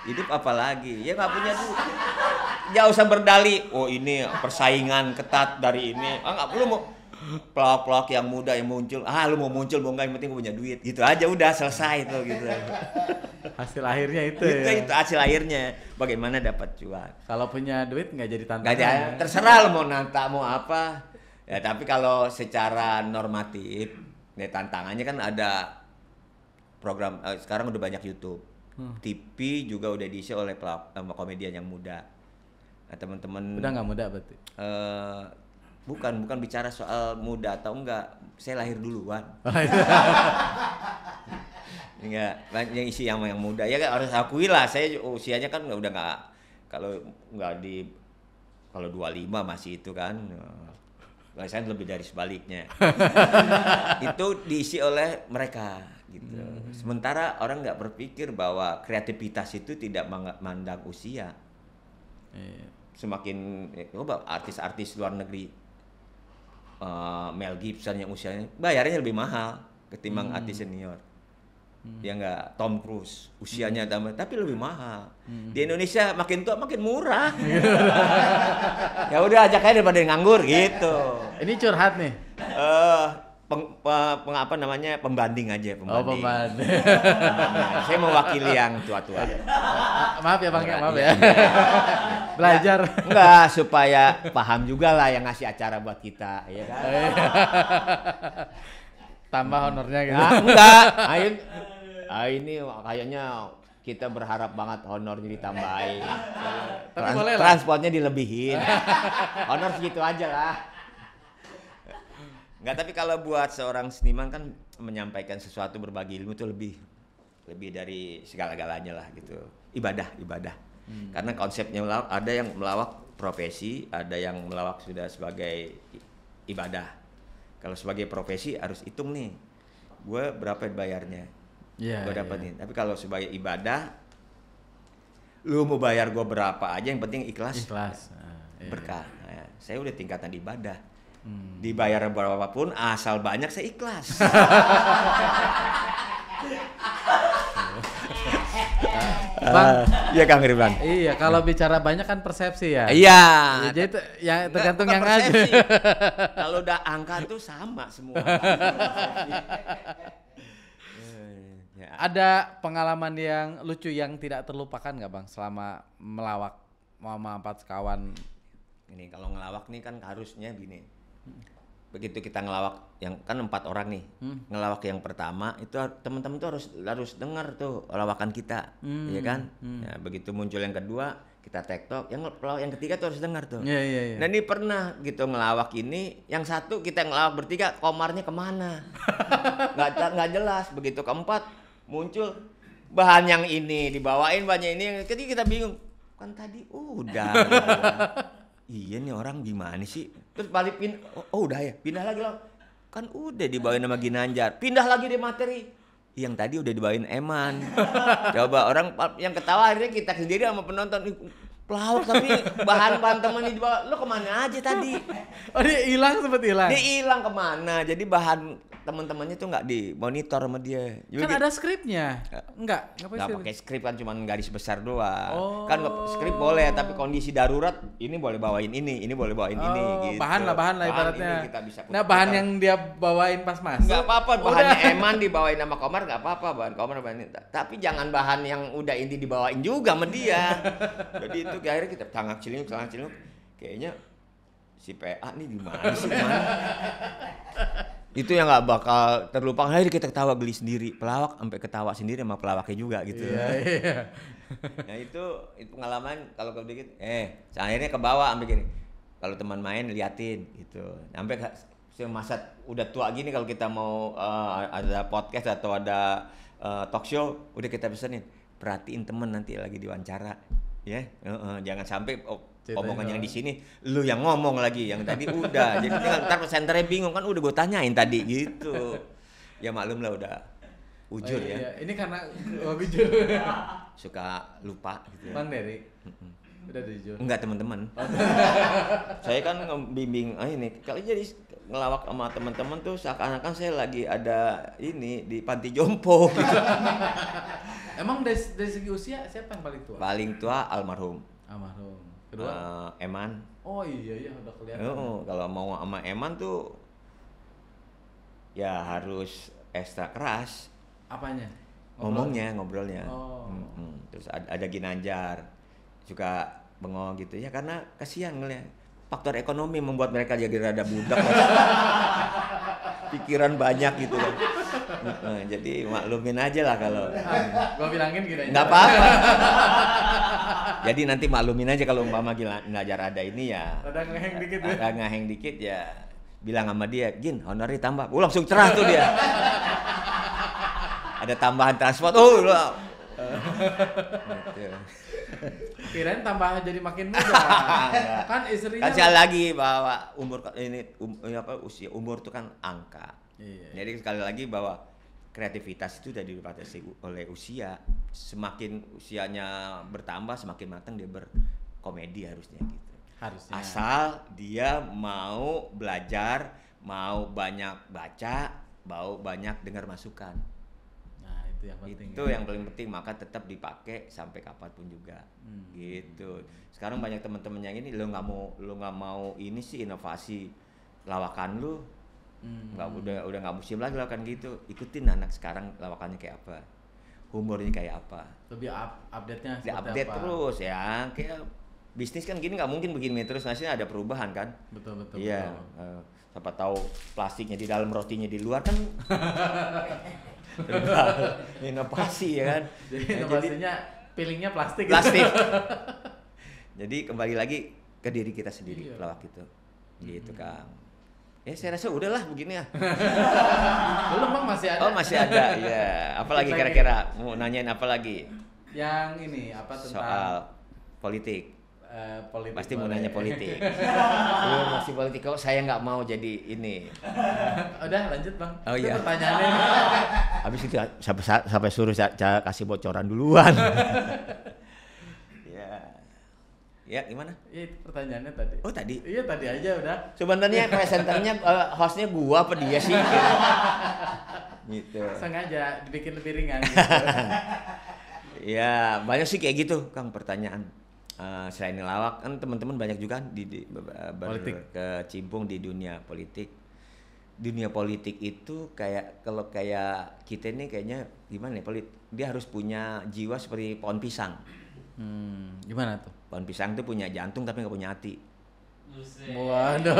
Hidup apa lagi? Ya nggak punya duit. Nggak usah berdalih. Oh ini persaingan ketat dari ini. Nggak perlu mau pelawak-pelawak yang muda yang muncul. Lu mau muncul mau nggak, yang penting punya duit. Gitu aja udah selesai tuh gitu. Hasil akhirnya itu ya? Itu hasil akhirnya bagaimana dapat cuan. Kalau punya duit nggak jadi tantangan. Terserah lo mau nanta mau apa ya, tapi kalau secara normatif nih tantangannya kan ada program sekarang udah banyak YouTube, TV juga udah diisi oleh komedian yang muda. Nah, teman-teman udah nggak muda berarti? Bukan bicara soal muda atau enggak, saya lahir duluan. Enggak, yang isi yang muda ya kan harus akui lah, saya usianya kan udah nggak, kalau 25 masih itu kan, saya lebih dari sebaliknya. Itu diisi oleh mereka gitu. Sementara orang nggak berpikir bahwa kreativitas itu tidak mandang usia. semakin artis-artis luar negeri, Mel Gibson yang usianya bayarnya lebih mahal ketimbang artis senior. Dia nggak Tom Cruise, usianya tambah tapi lebih mahal. Di Indonesia makin tua makin murah. Ya udah ajak aja daripada nganggur gitu. Ini curhat nih. Pembanding aja. Oh, pembanding. Saya mewakili yang tua-tua. Maaf ya Bang, maaf ya. Belajar. Enggak, supaya paham juga lah yang ngasih acara buat kita, ya kan? Tambah honornya gitu. Enggak. Ini kayaknya kita berharap banget honornya ditambahin. Tapi boleh lah. Transportnya dilebihin. Honor segitu aja lah. Enggak, tapi kalau buat seorang seniman kan menyampaikan sesuatu, berbagi ilmu itu lebih dari segala-galanya lah gitu. Ibadah. Karena konsepnya ada yang melawak profesi, ada yang melawak sudah sebagai ibadah. Kalau sebagai profesi harus hitung nih, gue berapa bayarnya. Gue dapetin. Tapi kalau sebagai ibadah, lu mau bayar gue berapa aja, yang penting ikhlas. Berkah. Nah, saya udah tingkatan ibadah. Dibayar berapapun asal banyak saya ikhlas. Bang, iya Kang Ridwan. Iya, kalau bicara banyak kan persepsi ya. Iya. Jadi ya tergantung yang persepsi. ada. Kalau udah angka tuh sama semua. Ada pengalaman yang lucu yang tidak terlupakan nggak Bang selama melawak sama 4 sekawan? Ini kalau ngelawak nih kan harusnya gini. Begitu kita ngelawak yang kan 4 orang nih, ngelawak yang pertama itu teman-teman tuh harus dengar tuh lawakan kita, ya kan? Ya, begitu muncul yang kedua kita tektok, yang ketiga tuh harus dengar tuh. Iya. Nah ini pernah gitu ngelawak ini, yang satu kita ngelawak bertiga, komarnya kemana? nggak jelas. Begitu keempat muncul bahan yang ini dibawain, banyak ini yang ketiga kita bingung. Kan tadi udah. Iya nih orang gimana sih? Terus balik udah ya, pindah lagi loh. Kan udah dibawain sama Ginanjar. Pindah lagi di materi. Yang tadi udah dibawain Eman. Coba orang yang ketawa akhirnya kita sendiri sama penonton. Pelawak tapi bahan teman ini dibawa. Lo kemana aja tadi? Oh dia sempet hilang? Dia hilang kemana? Jadi bahan teman-temannya tuh nggak dimonitor sama dia. Kan ada skripnya? Enggak pakai skrip kan cuma garis besar doang. Kan skrip boleh tapi kondisi darurat ini boleh bawain ini boleh bawain ini gitu. Bahan lah ibaratnya. Kita bisa bahan yang dia bawain pas masuk. Nggak apa-apa, bahannya Eman dibawain sama Komar nggak apa-apa, bahan Komar bahan ini. Tapi jangan bahan yang udah ini dibawain juga sama dia. Jadi itu akhirnya kita tangak cilinguk kayaknya si PA nih di mana sih itu yang nggak bakal terlupakan. Akhirnya kita ketawa geli sendiri, pelawak sampai ketawa sendiri sama pelawaknya juga gitu. Iya. Nah itu pengalaman kalau dikit akhirnya ke bawah sampai gini. Kalau teman main liatin gitu. Sampai semasa udah tua gini kalau kita mau ada podcast atau ada talk show udah kita pesenin, perhatiin temen nanti lagi diwawancara ya. Jangan sampai omongan yang di sini lu yang ngomong lagi, yang tadi udah. Jadi ntar presenternya bingung kan udah gue tanyain tadi gitu. Ya maklum lah udah ujur ya. Iya. Ini karena ujur. Suka lupa gitu. Bang Dery. Udah jujur. Enggak teman-teman. Saya kan ngebimbing ini kali jadi ngelawak sama teman-teman tuh seakan-akan saya lagi ada ini di panti jompo gitu. Emang dari segi usia siapa yang paling tua? Paling tua almarhum. Kedua? Eman. Oh iya udah kelihatan. Kalau mau sama Eman tuh ya harus ekstra keras. Apanya? Ngobrolnya. Terus ada Ginanjar juga bengong gitu ya, karena kasihan ngeliat faktor ekonomi membuat mereka jadi rada budak. Pikiran banyak gitu kan. Jadi maklumin aja lah kalau. Gua bilangin Ginanjar. Nggak apa-apa. Jadi nanti maklumin aja kalau umpama Ginanjar ada ini ya. Ada ngeheng dikit ya. Bilang sama dia, Gin, honornya tambah. Langsung cerah tuh dia. Ada tambahan transport. Kirain tambah jadi makin muda. Kan istrinya. Kan sekali lagi bahwa usia umur itu kan angka. Iya. Jadi sekali lagi bahwa kreativitas itu sudah dibatasi oleh usia. Semakin usianya bertambah, semakin matang dia komedi harusnya gitu. Harusnya. Asal dia mau belajar, mau banyak baca, mau banyak dengar masukan. Nah, itu yang penting. Itu yang paling penting, maka tetap dipakai sampai kapanpun juga. Gitu. Sekarang banyak teman-teman yang ini lo nggak mau ini sih inovasi lawakan lu. Udah nggak musim lagi lawakan gitu. Ikutin anak sekarang lawakannya kayak apa. Humornya kayak apa. Lebih update-nya seperti update apa. Terus ya, kayak bisnis kan gini nggak mungkin begini terus, maksudnya ada perubahan kan. Betul. Iya. Siapa tahu plastiknya di dalam, rotinya di luar kan. Inovasi ya kan. Jadi inovasinya pilingnya plastik. Jadi kembali lagi ke diri kita sendiri, pelawak itu. Gitu Kang. Ya saya rasa udahlah begini ya. Belum Bang, masih ada. Oh masih ada, ya. Apalagi kira-kira mau nanyain apa lagi? Yang ini apa tentang soal politik. Politik. Pasti mau nanya politik. Masih politik kok, saya nggak mau jadi ini. Udah lanjut Bang. Oh iya. Pertanyaannya. Habis itu sampai suruh saya kasih bocoran duluan. Ya gimana? Iya, pertanyaannya tadi. Oh tadi? Iya tadi aja udah. Sebenarnya presenternya hostnya gua apa dia sih? Gitu. Sengaja dibikin lebih ringan. Gitu. Ya banyak sih kayak gitu Kang pertanyaan. Selain lawak kan teman-teman banyak juga berkecimpung di dunia politik. Dunia politik itu kalau kayak kita ini kayaknya gimana ya, dia harus punya jiwa seperti pohon pisang. Gimana tuh? Pohon pisang tuh punya jantung tapi nggak punya hati. Waduh.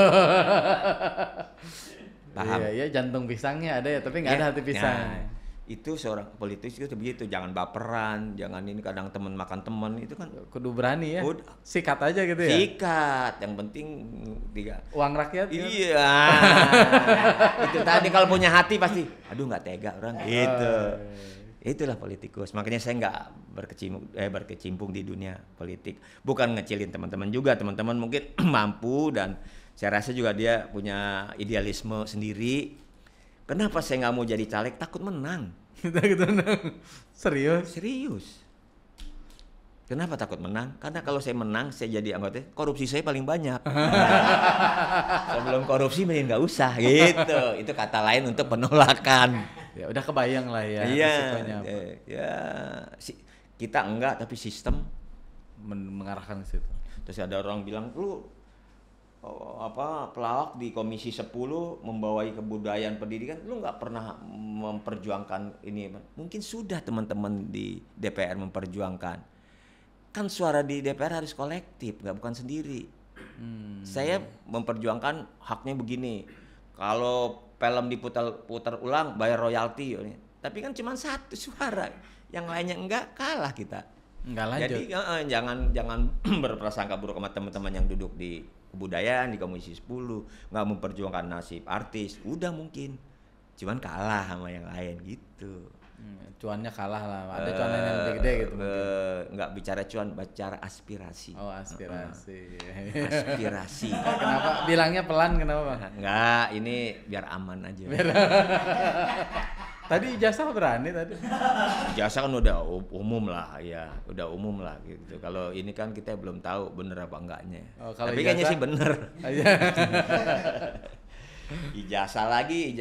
Paham? Iya, jantung pisangnya ada ya, tapi nggak ada hati pisang. Nah, itu seorang politikus itu begitu, jangan baperan, jangan ini kadang teman makan teman itu kan. Kudu berani ya. Sikat aja gitu ya. Sikat, yang penting uang rakyat. Iya. Itu tadi kalau punya hati pasti, aduh nggak tega orang gitu. Itulah politikus. Makanya saya nggak berkecimpung di dunia politik. Bukan ngecilin teman-teman juga. Teman-teman mungkin mampu dan saya rasa juga dia punya idealisme sendiri. Kenapa saya nggak mau jadi caleg? Takut menang. Serius. Kenapa takut menang? Karena kalau saya menang, saya jadi anggota, korupsi saya paling banyak. Sebelum korupsi mending nggak usah gitu. Itu kata lain untuk penolakan. Ya udah kebayang lah ya. Iya. Kita enggak, tapi sistem mengarahkan ke situ. Terus ada orang bilang, lu pelawak di Komisi 10 membawai kebudayaan pendidikan, lu nggak pernah memperjuangkan ini. Mungkin sudah teman-teman di DPR memperjuangkan. Kan suara di DPR harus kolektif, nggak bukan sendiri. Saya memperjuangkan haknya begini. Kalau film diputar ulang bayar royalti, tapi kan cuma satu suara, yang lainnya enggak, kalah kita. Enggak lanjut. Jadi jangan berprasangka buruk sama teman-teman yang duduk di kebudayaan di Komisi 10, nggak memperjuangkan nasib artis, udah mungkin, cuman kalah sama yang lain gitu. Cuannya kalah lah, ada cuan yang lebih gede gitu. Nggak bicara cuan, bicara aspirasi. Oh aspirasi. Aspirasi. Kenapa bilangnya pelan, kenapa Bang? Nggak, ini biar aman aja. Tadi ijazah berani tadi. Ijazah kan udah umum lah, ya udah umum lah gitu. Kalau ini kan kita belum tahu bener apa enggaknya. Tapi kayaknya sih bener. Ijazah lagi.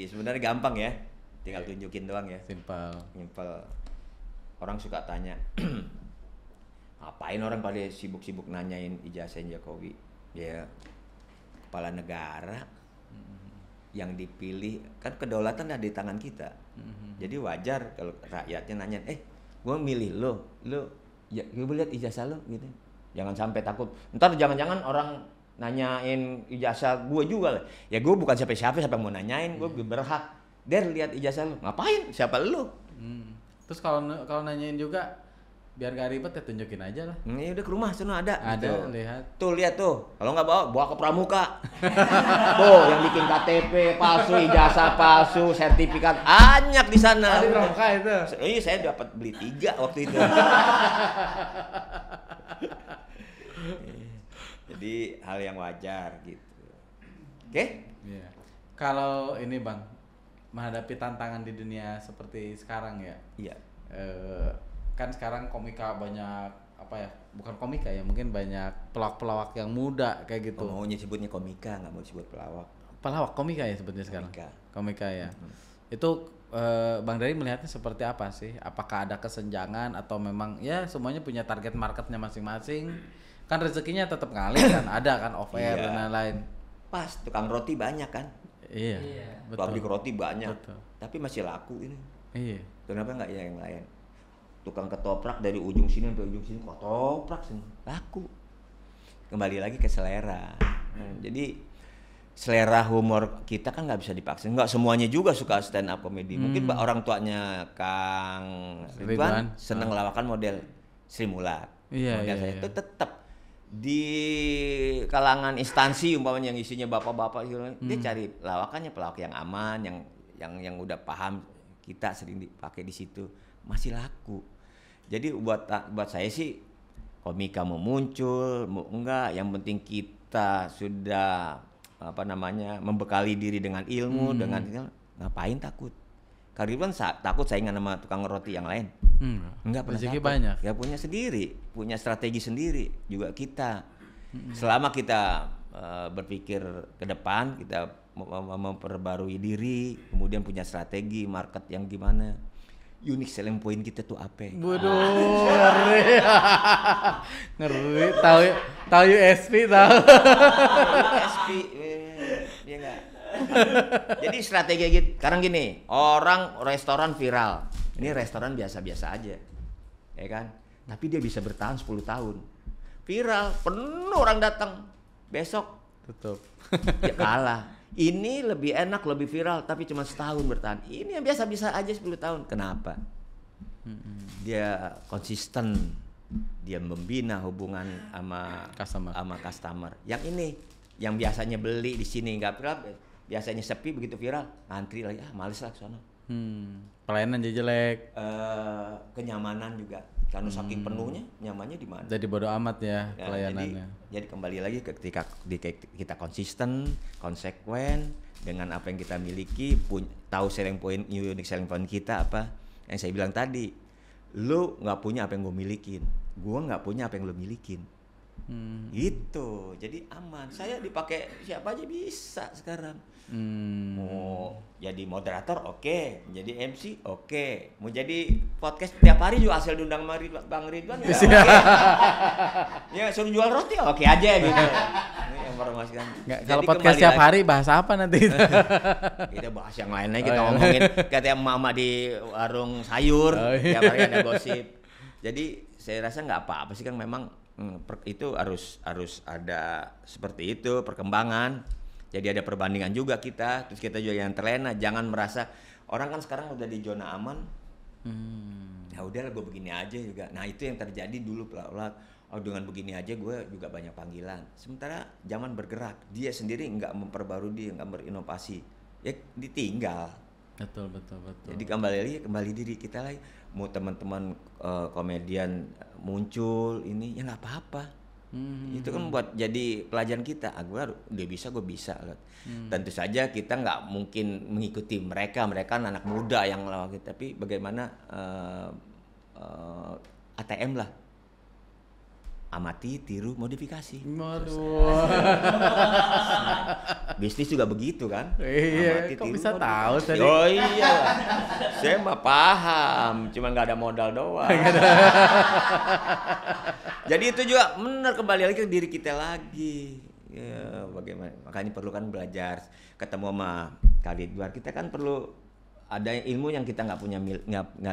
Sebenarnya gampang ya. Tinggal tunjukin doang ya. Simpel. Orang suka tanya, ngapain orang pada sibuk-sibuk nanyain ijazah Jokowi? Ya, kepala negara yang dipilih, kan kedaulatan ada di tangan kita. Jadi wajar kalau rakyatnya nanya, gue milih lo, ya gue lihat ijazah lo gitu. Jangan sampai takut. Ntar jangan-jangan orang nanyain ijazah gue juga. Ya gue bukan siapa mau nanyain, gue berhak. Lihat ijazah lu, ngapain? Siapa lu? Terus kalau nanyain juga, biar gak ribet ya tunjukin aja lah. Ini udah ke rumah sana ada. Ada, gitu. lihat. Tuh lihat tuh, kalau nggak bawa ke pramuka. Tuh yang bikin KTP palsu, ijazah palsu, sertifikat banyak di sana. Di pramuka itu. Iya saya dapat beli 3 waktu itu. Jadi hal yang wajar gitu. Oke? Iya. Kalau ini Bang, menghadapi tantangan di dunia seperti sekarang ya. Iya. Kan sekarang komika banyak apa ya? Bukan komika ya, mungkin banyak pelawak-pelawak yang muda kayak gitu. Maunya sebutnya komika, nggak mau disebut pelawak. Pelawak komika ya sebetulnya sekarang. Komika ya. Itu Bang Dari melihatnya seperti apa sih? Apakah ada kesenjangan atau memang ya semuanya punya target marketnya masing-masing? Kan rezekinya tetap ngalir kan, ada kan off air dan lain-lain. Pas tukang roti banyak kan? Iya. Betul. Pabrik roti banyak. Betul. Tapi masih laku ini. Iya. Kenapa nggak yang lain? Tukang ketoprak dari ujung sini sampai ujung sini ketoprak sini laku. Kembali lagi ke selera. Jadi selera humor kita kan nggak bisa dipaksa. Nggak semuanya juga suka stand up comedy. Mungkin orang tuanya Kang Ridwan seneng lawakan model Sri Mulat. Iya. Itu tetap di kalangan instansi umpamanya yang isinya bapak-bapak dia cari lawakannya pelawak yang aman, yang udah paham, kita sering dipakai di situ, masih laku. Jadi buat saya sih komika mau muncul mau enggak, yang penting kita sudah membekali diri dengan ilmu, dengan ngapain takut. Kariban takut saingan sama tukang roti yang lain. Enggak pernah takut. Banyak. Ya punya sendiri, punya strategi sendiri juga kita. Selama kita berpikir ke depan, kita memperbarui diri, kemudian punya strategi market yang gimana. Unique selling point kita tuh apa? Waduh, ngeri. Ngeri. Tahu USP tahu. USP dia enggak. Jadi strategi gitu. Sekarang gini, orang restoran viral. Ini restoran biasa-biasa aja. Ya kan? Tapi dia bisa bertahan 10 tahun. Viral, penuh orang datang. Besok tutup. Ya kalah. Ini lebih enak, lebih viral tapi cuma setahun bertahan. Ini yang biasa-biasa aja 10 tahun. Kenapa? Dia konsisten. Dia membina hubungan sama customer. Yang ini yang biasanya beli di sini enggak viral, biasanya sepi, begitu viral ngantri lagi, males lah ke sana. Pelayanan jelek. Kenyamanan juga. Karena saking penuhnya, nyamannya di mana? Jadi bodo amat ya pelayanannya. Jadi kembali lagi ketika kita konsisten, konsekuen dengan apa yang kita miliki, tahu selling point, unique selling point kita apa? Yang saya bilang tadi, lu nggak punya apa yang gue milikin, gue nggak punya apa yang lu milikin. Gitu, jadi aman. Saya dipakai siapa aja bisa sekarang. Mau jadi moderator oke, jadi MC oke, mau jadi podcast tiap hari juga asal diundang Bang Ridwan ya oke. Ya suruh jual roti oke aja gitu. Ini yang promosikan. Kalau podcast tiap hari bahas apa nanti? Kita bahas yang lain aja, kita ngomongin kayak mama di warung sayur, tiap hari ada gosip. Jadi saya rasa nggak apa-apa sih, kan memang itu harus ada seperti itu perkembangan. Jadi ada perbandingan juga kita, terus kita juga yang terlena. Jangan merasa orang kan sekarang udah di zona aman. Ya udahlah gue begini aja juga. Nah itu yang terjadi dulu pelak-pelak. Oh dengan begini aja gue juga banyak panggilan. Sementara zaman bergerak, dia sendiri nggak memperbarui diri, nggak berinovasi, ya ditinggal. Betul. Jadi kembali diri kita lagi. Mau teman-teman komedian muncul ini ya nggak apa-apa. Itu kan buat jadi pelajaran kita. Dia bisa, gue bisa. Tentu saja kita nggak mungkin mengikuti mereka kan anak muda yang lawak, tapi bagaimana ATM lah, amati, tiru, modifikasi. Waduh. Bisnis juga begitu kan? Iya. Amati, kok tiru, bisa tahu tadi? Oh iya, saya mah paham, cuma nggak ada modal doang. Jadi itu juga benar, kembali lagi ke diri kita lagi. Ya, bagaimana? Makanya perlu kan belajar, ketemu sama Kak Ridwan. Kita kan perlu ada ilmu yang kita nggak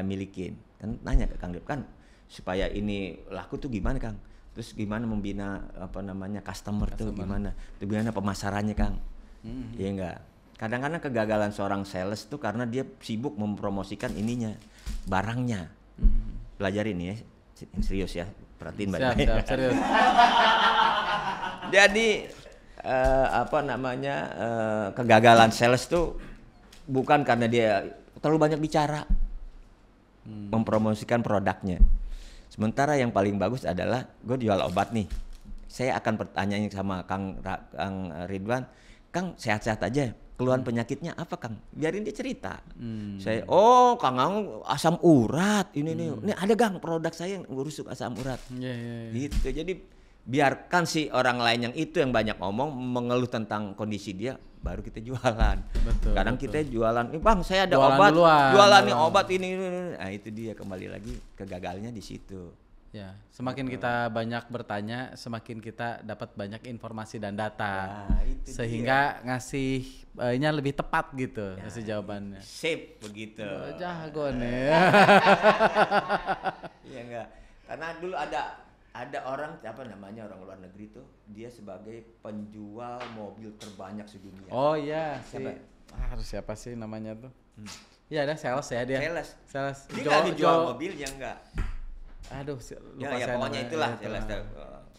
milikin. Kan nanya ke Kang Ridwan kan, supaya ini laku tuh gimana Kang? Terus gimana membina customer tuh gimana? Tuh gimana pemasarannya Kang? Iya enggak? Kadang-kadang kegagalan seorang sales tuh karena dia sibuk mempromosikan ininya, barangnya. Pelajarin ya, yang serius ya. Perhatiin baik-baik. Serius. Jadi kegagalan sales tuh bukan karena dia terlalu banyak bicara, mempromosikan produknya. Sementara yang paling bagus adalah gue jual obat nih. Saya akan pertanyaan sama Kang Ridwan, Kang sehat-sehat aja. keluhan penyakitnya apa Kang? Biarin dia cerita. Saya, Kang Ang asam urat ini ada Gang produk saya yang ngurus asam urat. Gitu. Jadi biarkan si orang lain yang banyak ngomong mengeluh tentang kondisi dia, baru kita jualan. Kadang kita jualan, Bang saya ada jualan obat, jualan nih obat ini. Nah itu dia kembali lagi kegagalnya di situ. Ya, semakin kita banyak bertanya, semakin kita dapat banyak informasi dan data, sehingga ngasihnya lebih tepat gitu, ngasih jawabannya. Sip begitu. Jago nih. Iya enggak, karena dulu ada orang orang luar negeri tuh, dia sebagai penjual mobil terbanyak sedunia. Oh iya, siapa sih namanya tuh? Iya ada sales ya dia. Sales. Dia nggak dijual mobilnya enggak. Aduh, lupa ya pokoknya itulah jelas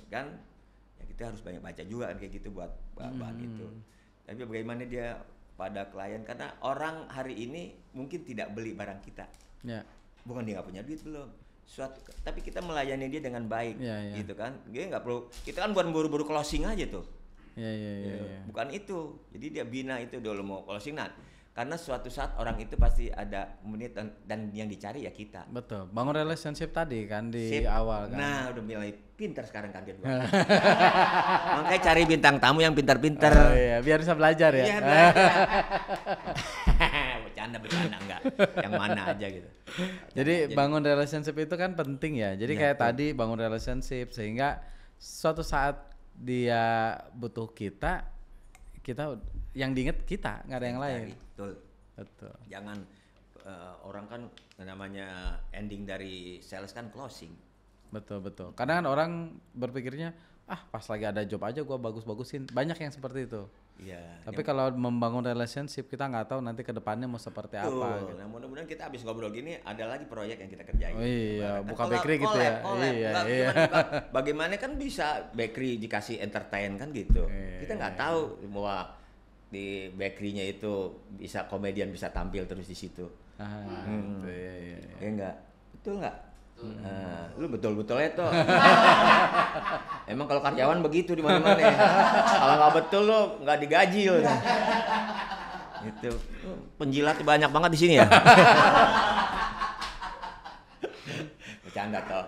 kan. Ya kita harus banyak baca juga kan kayak gitu buat bahan itu. Tapi bagaimana dia pada klien, karena orang hari ini mungkin tidak beli barang kita. Ya. Bukan dia nggak punya duit belum. Tapi kita melayani dia dengan baik, gitu kan. Dia nggak perlu. Kita kan bukan buru-buru closing aja tuh. Iya. Bukan itu. Jadi dia bina itu dulu mau closing karena suatu saat orang itu pasti ada menit dan yang dicari ya kita. Betul. Bangun relationship tadi kan di awal kan. Nah, udah mulai pintar sekarang kan dia. Makanya cari bintang tamu yang pintar-pintar. Iya, biar bisa belajar ya. Iya, belajar. Bercanda enggak. Yang mana aja gitu. Jadi bangun relationship itu kan penting ya. Jadi kayak tadi bangun relationship sehingga suatu saat dia butuh kita yang diinget kita, nggak ada yang lain. Betul. Jangan orang kan namanya ending dari sales kan closing. Betul. Kadang kan orang berpikirnya pas lagi ada job aja gua bagus-bagusin. Banyak yang seperti itu. Iya. Tapi kalau membangun relationship kita nggak tahu nanti kedepannya mau seperti apa. Gitu. Nah, mudah-mudahan kita habis ngobrol gini ada lagi proyek yang kita kerjain. Oh, iya, buka bakery gitu ya. Iya. Bagaimana kan bisa bakery dikasih entertain kan gitu. Kita nggak tahu bahwa di bakery-nya itu bisa komedian bisa tampil terus di situ. Iya enggak? Betul enggak? Lu betul-betul itu. Emang kalau karyawan begitu di mana-mana. Kalau nggak betul lo nggak digaji lo. Gitu. Penjilat banyak banget di sini ya. Bercanda toh.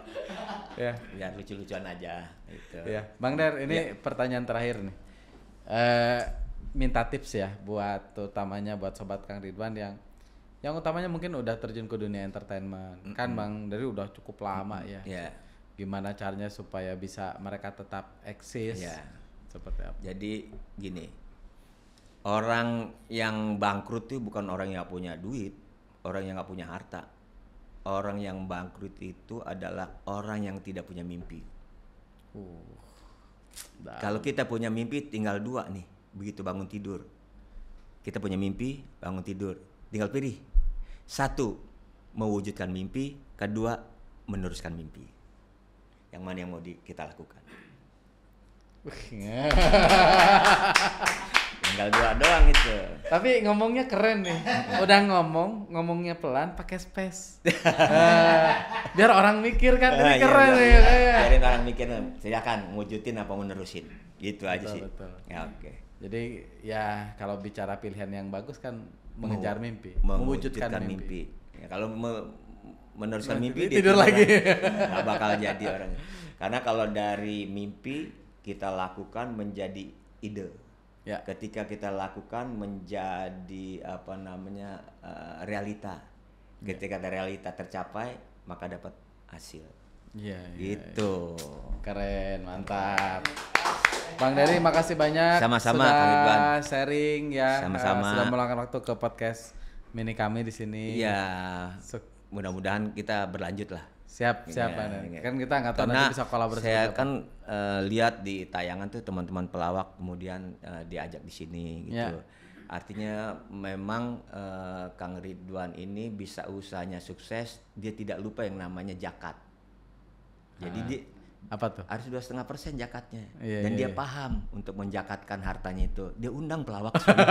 Ya, biar lucu-lucuan aja gitu. Ya, Bang Der, ini pertanyaan terakhir nih. Minta tips ya buat utamanya buat sobat Kang Ridwan yang utamanya mungkin udah terjun ke dunia entertainment. Kan Bang dari udah cukup lama ya. Gimana caranya supaya bisa mereka tetap eksis? Seperti apa? Jadi gini, orang yang bangkrut itu bukan orang yang punya duit, orang yang nggak punya harta. Orang yang bangkrut itu adalah orang yang tidak punya mimpi. Kalau kita punya mimpi tinggal dua nih. Begitu bangun tidur, kita punya mimpi, bangun tidur, tinggal pilih. Satu, mewujudkan mimpi. Kedua, meneruskan mimpi. Yang mana yang mau kita lakukan? Tinggal dua doang itu. Tapi ngomongnya keren nih. Udah ngomongnya pelan pakai space. Biar orang mikir kan ini keren nih. Biarin orang mikir, silakan wujudin apa menerusin. Gitu aja sih. Betul. Ya oke. Jadi ya kalau bicara pilihan yang bagus kan mengejar mimpi, mewujudkan mimpi. Ya, kalau meneruskan mimpi dia tidur lagi. Nggak bakal jadi orangnya. Karena kalau dari mimpi kita lakukan menjadi ide. Ya. Ketika kita lakukan menjadi realita. Ketika realita tercapai maka dapat hasil. Iya. Gitu. Keren, mantap. Bang Dery, makasih banyak. Sama-sama, sudah sharing ya. Sama-sama. Sudah meluangkan waktu ke podcast mini kami di sini. Iya. Mudah-mudahan kita berlanjut lah. Siap. Kan kita nggak tahu nanti bisa kolaborasi. Saya kan lihat di tayangan tuh teman-teman pelawak kemudian diajak di sini gitu. Ya. Artinya memang Kang Ridwan ini bisa usahanya sukses, dia tidak lupa yang namanya zakat. Jadi dia apa tuh? Harus 2,5% zakatnya. Dan dia paham untuk menjakatkan hartanya itu. Dia undang pelawak semua.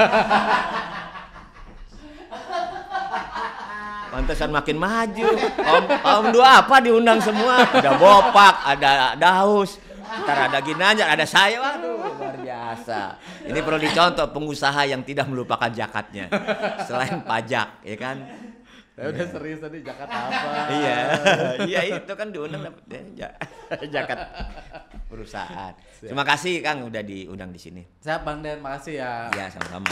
Pantesan makin maju. Kaum dua apa diundang semua. Ada Bopak, ada Daus, ntar ada Ginanjar, ada saya. Waduh, luar biasa. biasa. Ini perlu dicontoh pengusaha yang tidak melupakan zakatnya. Selain pajak, ya kan? Saya udah serius tadi zakat apa? Iya itu kan diundang zakat perusahaan. Terima kasih Kang udah diundang di sini. Siap Bang Den, makasih ya. Iya sama-sama.